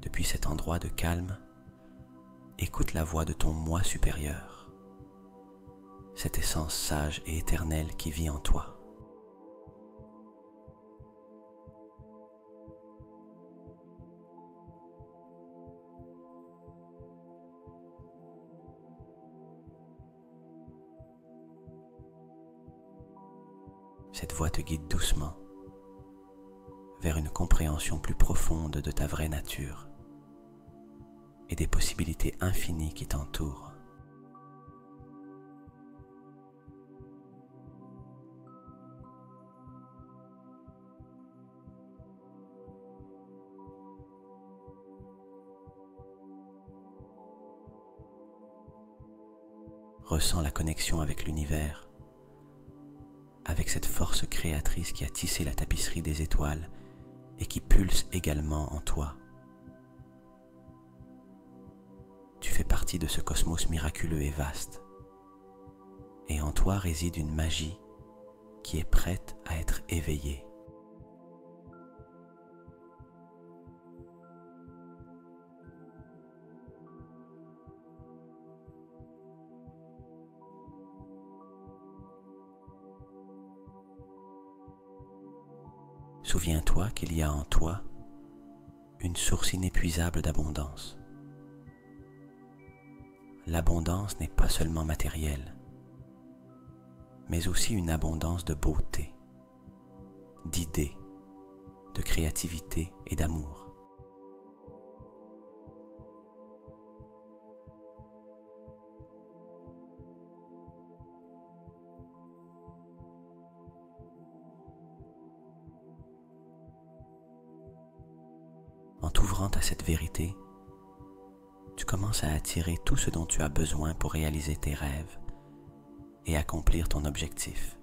Depuis cet endroit de calme, écoute la voix de ton moi supérieur, cette essence sage et éternelle qui vit en toi. Cette voix te guide doucement vers une compréhension plus profonde de ta vraie nature et des possibilités infinies qui t'entourent. Ressens la connexion avec l'univers, avec cette force créatrice qui a tissé la tapisserie des étoiles et qui pulse également en toi. Tu fais partie de ce cosmos miraculeux et vaste, et en toi réside une magie qui est prête à être éveillée. Souviens-toi qu'il y a en toi une source inépuisable d'abondance. L'abondance n'est pas seulement matérielle, mais aussi une abondance de beauté, d'idées, de créativité et d'amour. En t'ouvrant à cette vérité, tu commences à attirer tout ce dont tu as besoin pour réaliser tes rêves et accomplir ton objectif.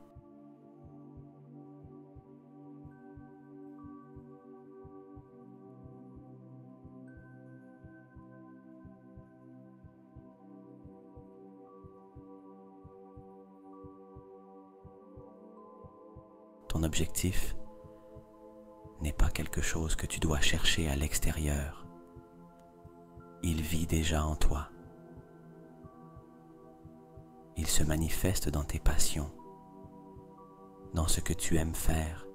Ton objectif n'est pas quelque chose que tu dois chercher à l'extérieur. Il vit déjà en toi. Il se manifeste dans tes passions, dans ce que tu aimes faire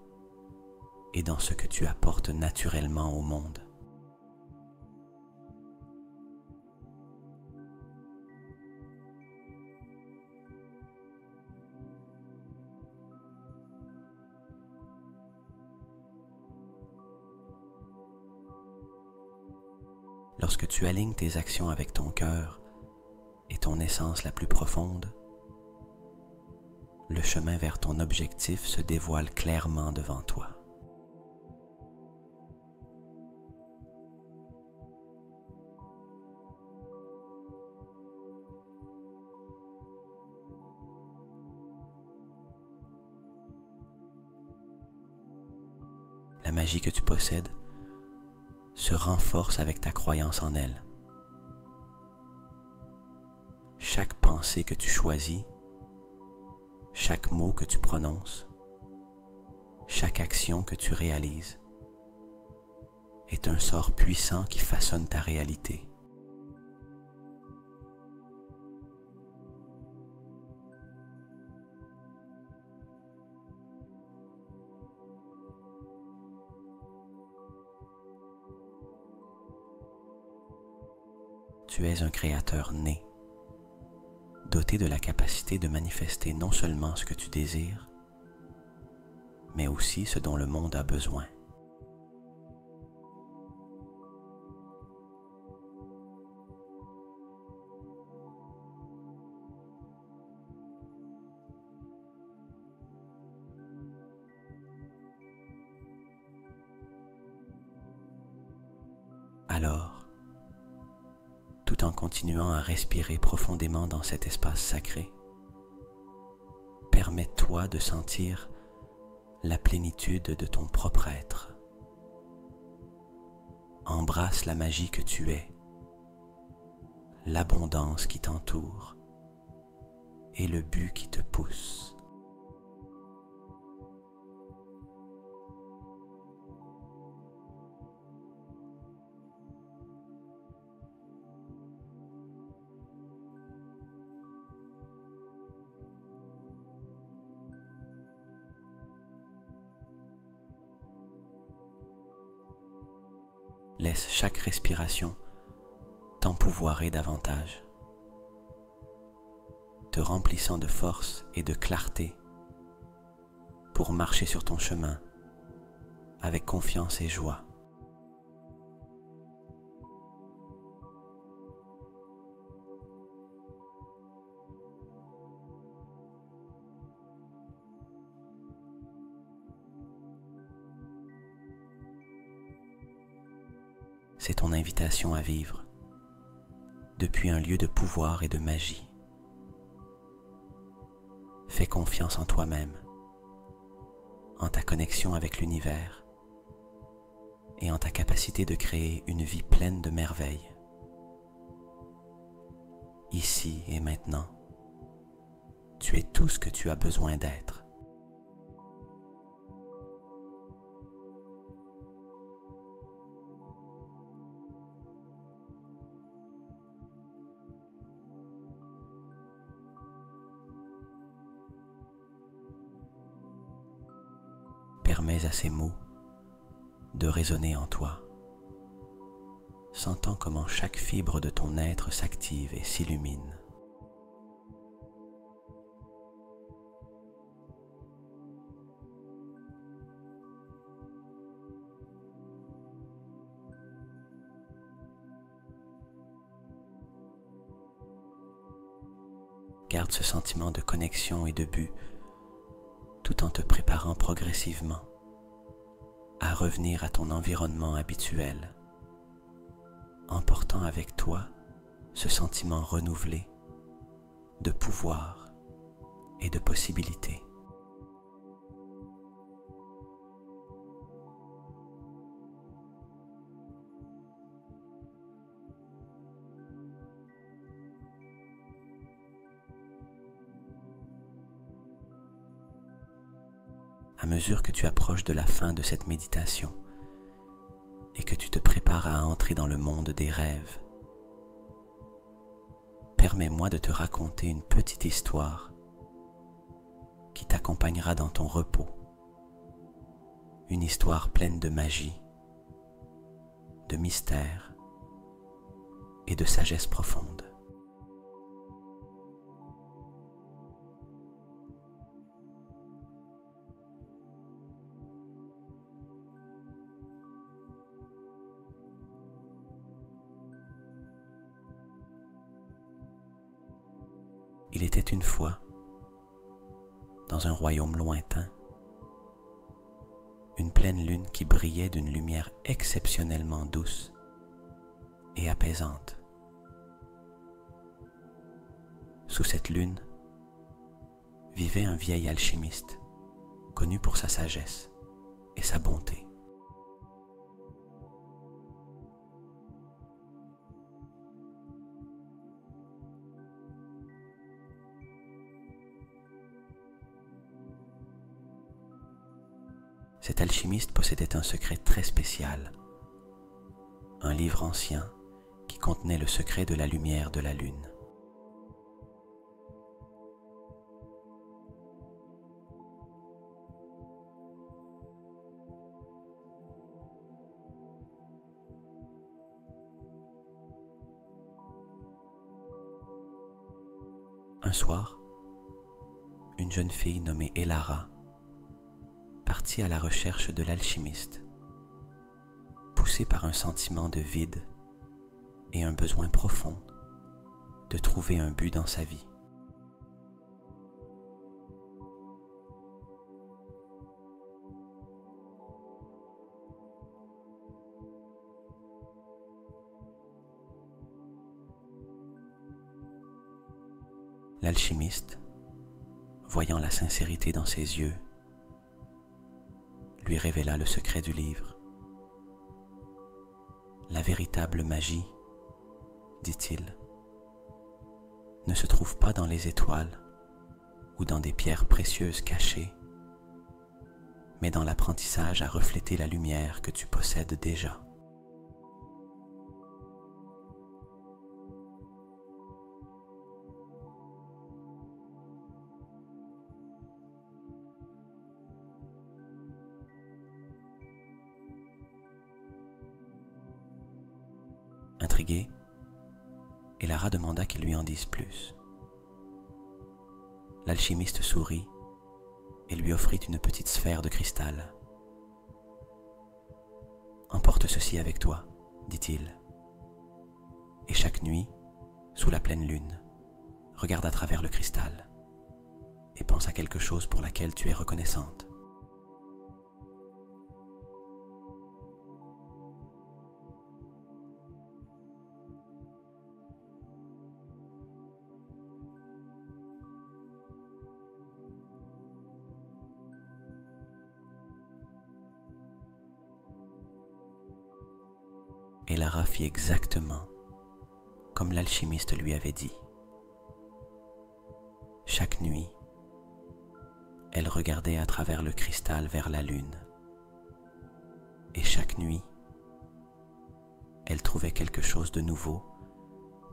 et dans ce que tu apportes naturellement au monde. Lorsque tu alignes tes actions avec ton cœur et ton essence la plus profonde, le chemin vers ton objectif se dévoile clairement devant toi. La magie que tu possèdes se renforce avec ta croyance en elle. Chaque pensée que tu choisis, chaque mot que tu prononces, chaque action que tu réalises est un sort puissant qui façonne ta réalité. Tu es un créateur né, doté de la capacité de manifester non seulement ce que tu désires, mais aussi ce dont le monde a besoin. Alors, tout en continuant à respirer profondément dans cet espace sacré, permets-toi de sentir la plénitude de ton propre être. Embrasse la magie que tu es, l'abondance qui t'entoure et le but qui te pousse. Laisse chaque respiration t'empouvoirer davantage, te remplissant de force et de clarté pour marcher sur ton chemin avec confiance et joie. C'est ton invitation à vivre depuis un lieu de pouvoir et de magie. Fais confiance en toi-même, en ta connexion avec l'univers et en ta capacité de créer une vie pleine de merveilles. Ici et maintenant, tu es tout ce que tu as besoin d'être. Permets à ces mots de résonner en toi, sentant comment chaque fibre de ton être s'active et s'illumine. Garde ce sentiment de connexion et de but tout en te préparant progressivement à revenir à ton environnement habituel, emportant avec toi ce sentiment renouvelé de pouvoir et de possibilité. À mesure que tu approches de la fin de cette méditation et que tu te prépares à entrer dans le monde des rêves, permets-moi de te raconter une petite histoire qui t'accompagnera dans ton repos. Une histoire pleine de magie, de mystère et de sagesse profonde. Il était une fois, dans un royaume lointain, une pleine lune qui brillait d'une lumière exceptionnellement douce et apaisante. Sous cette lune vivait un vieil alchimiste, connu pour sa sagesse et sa bonté. Cet alchimiste possédait un secret très spécial, un livre ancien qui contenait le secret de la lumière de la lune. Un soir, une jeune fille nommée Elara partit à la recherche de l'alchimiste, poussée par un sentiment de vide et un besoin profond de trouver un but dans sa vie. L'alchimiste, voyant la sincérité dans ses yeux, lui révéla le secret du livre. La véritable magie, dit-il, ne se trouve pas dans les étoiles ou dans des pierres précieuses cachées, mais dans l'apprentissage à refléter la lumière que tu possèdes déjà. Intriguée, Elara demanda qu'il lui en dise plus. L'alchimiste sourit et lui offrit une petite sphère de cristal. « Emporte ceci avec toi, dit-il. Et chaque nuit, sous la pleine lune, regarde à travers le cristal et pense à quelque chose pour laquelle tu es reconnaissante. » Et Lara fit exactement comme l'alchimiste lui avait dit. Chaque nuit, elle regardait à travers le cristal vers la lune. Et chaque nuit, elle trouvait quelque chose de nouveau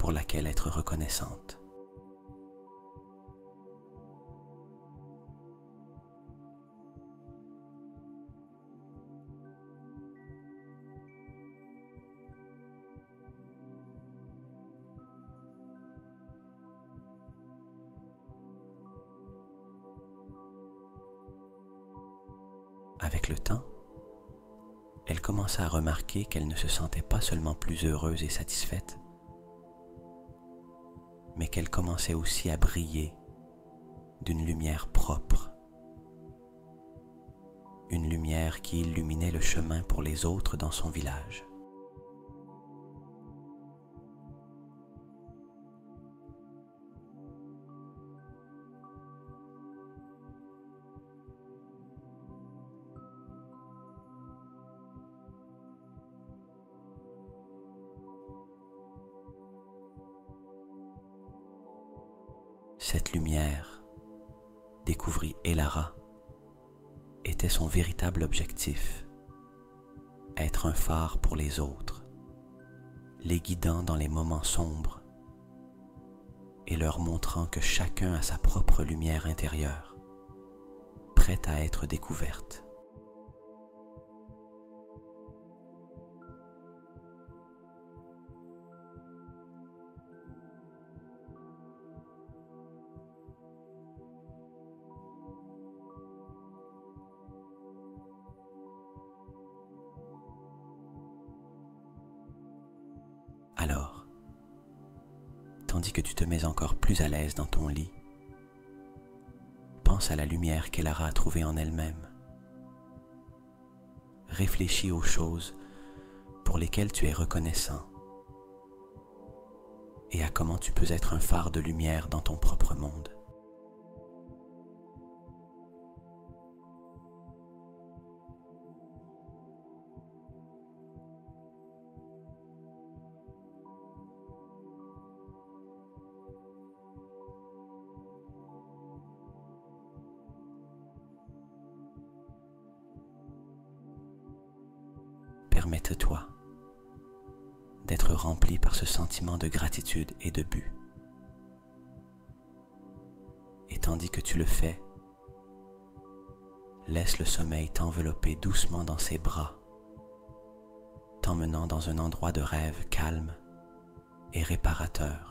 pour laquelle être reconnaissante. Avec le temps, elle commença à remarquer qu'elle ne se sentait pas seulement plus heureuse et satisfaite, mais qu'elle commençait aussi à briller d'une lumière propre, une lumière qui illuminait le chemin pour les autres dans son village. Cette lumière, découvrit Elara, était son véritable objectif, être un phare pour les autres, les guidant dans les moments sombres et leur montrant que chacun a sa propre lumière intérieure, prête à être découverte. Alors, tandis que tu te mets encore plus à l'aise dans ton lit, pense à la lumière qu'Elara a trouvée en elle-même. Réfléchis aux choses pour lesquelles tu es reconnaissant et à comment tu peux être un phare de lumière dans ton propre monde. Permette-toi d'être rempli par ce sentiment de gratitude et de but. Et tandis que tu le fais, laisse le sommeil t'envelopper doucement dans ses bras, t'emmenant dans un endroit de rêve calme et réparateur.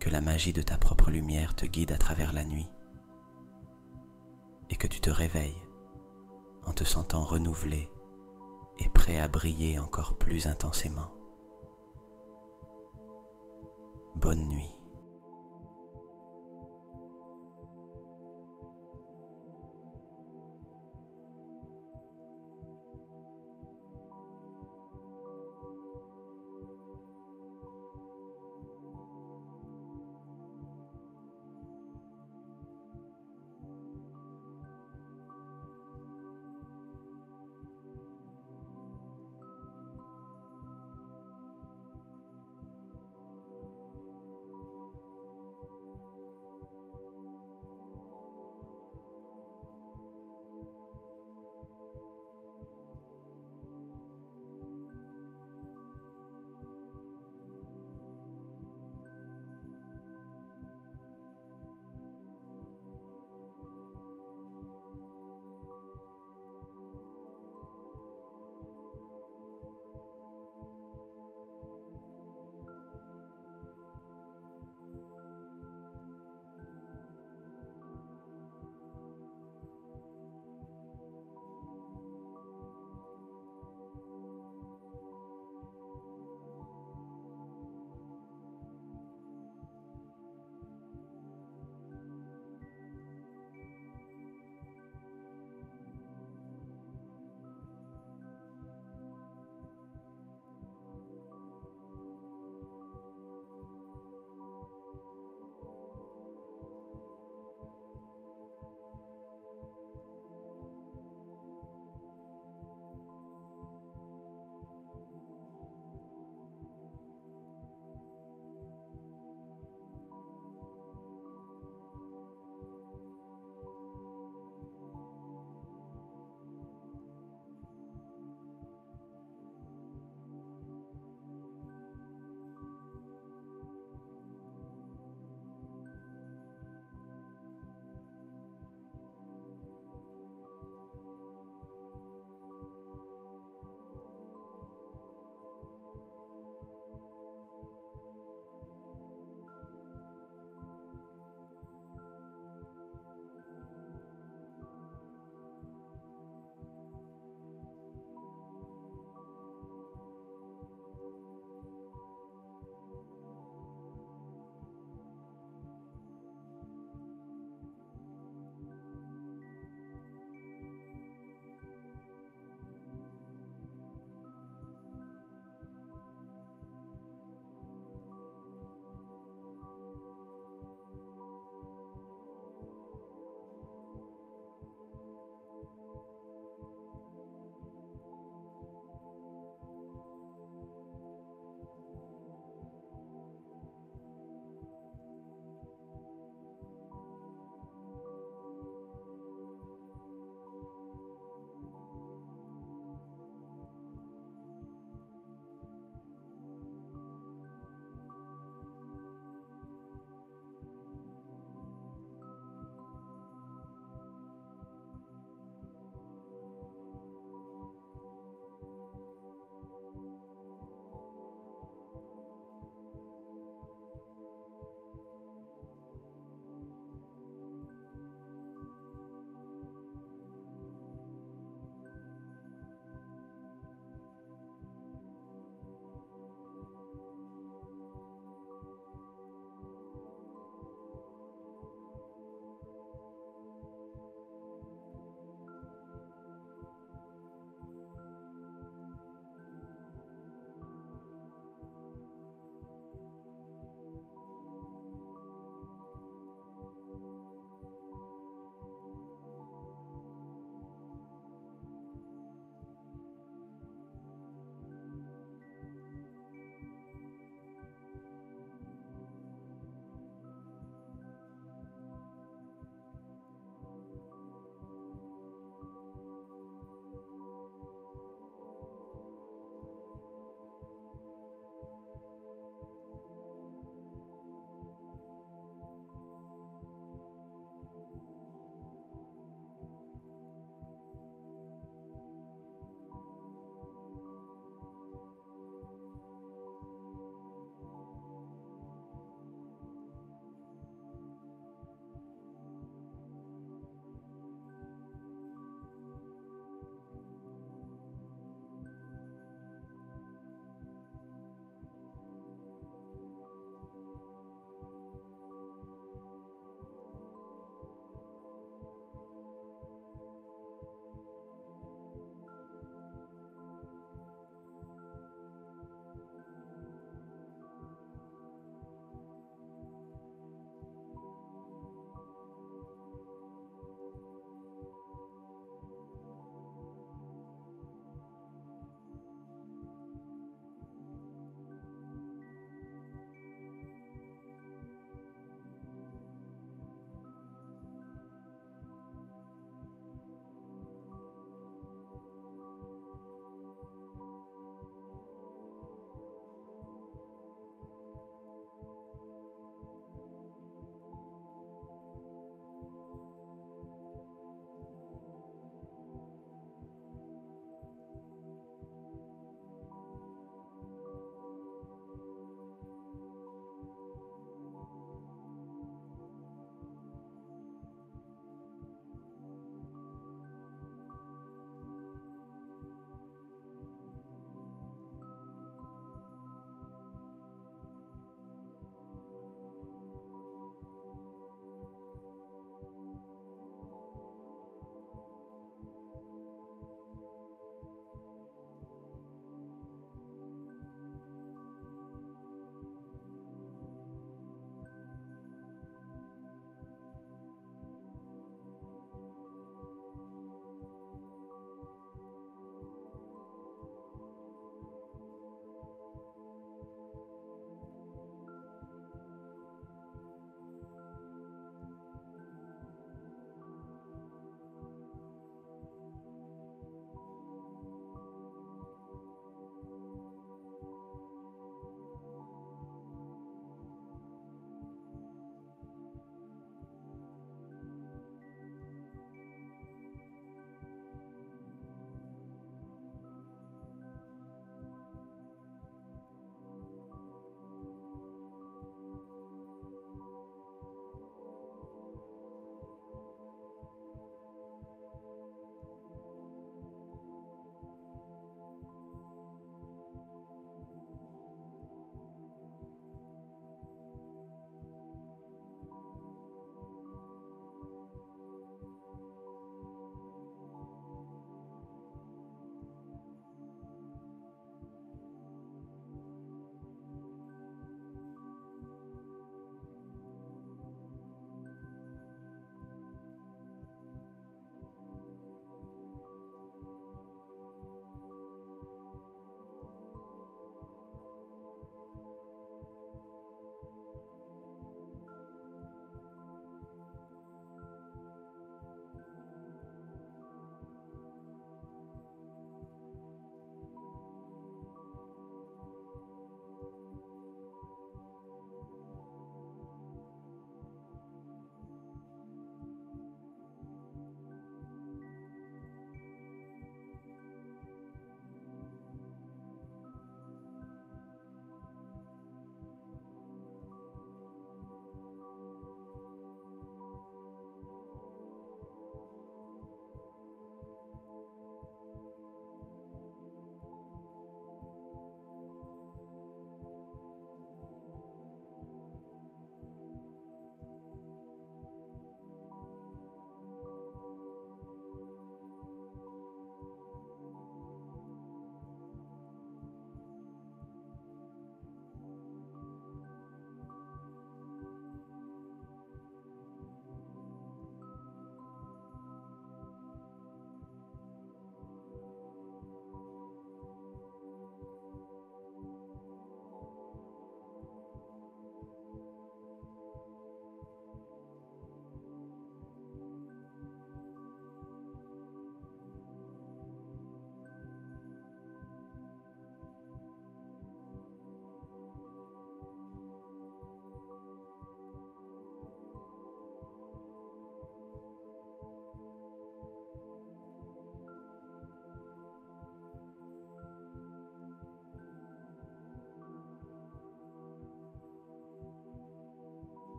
Que la magie de ta propre lumière te guide à travers la nuit et que tu te réveilles en te sentant renouvelé et prêt à briller encore plus intensément. Bonne nuit.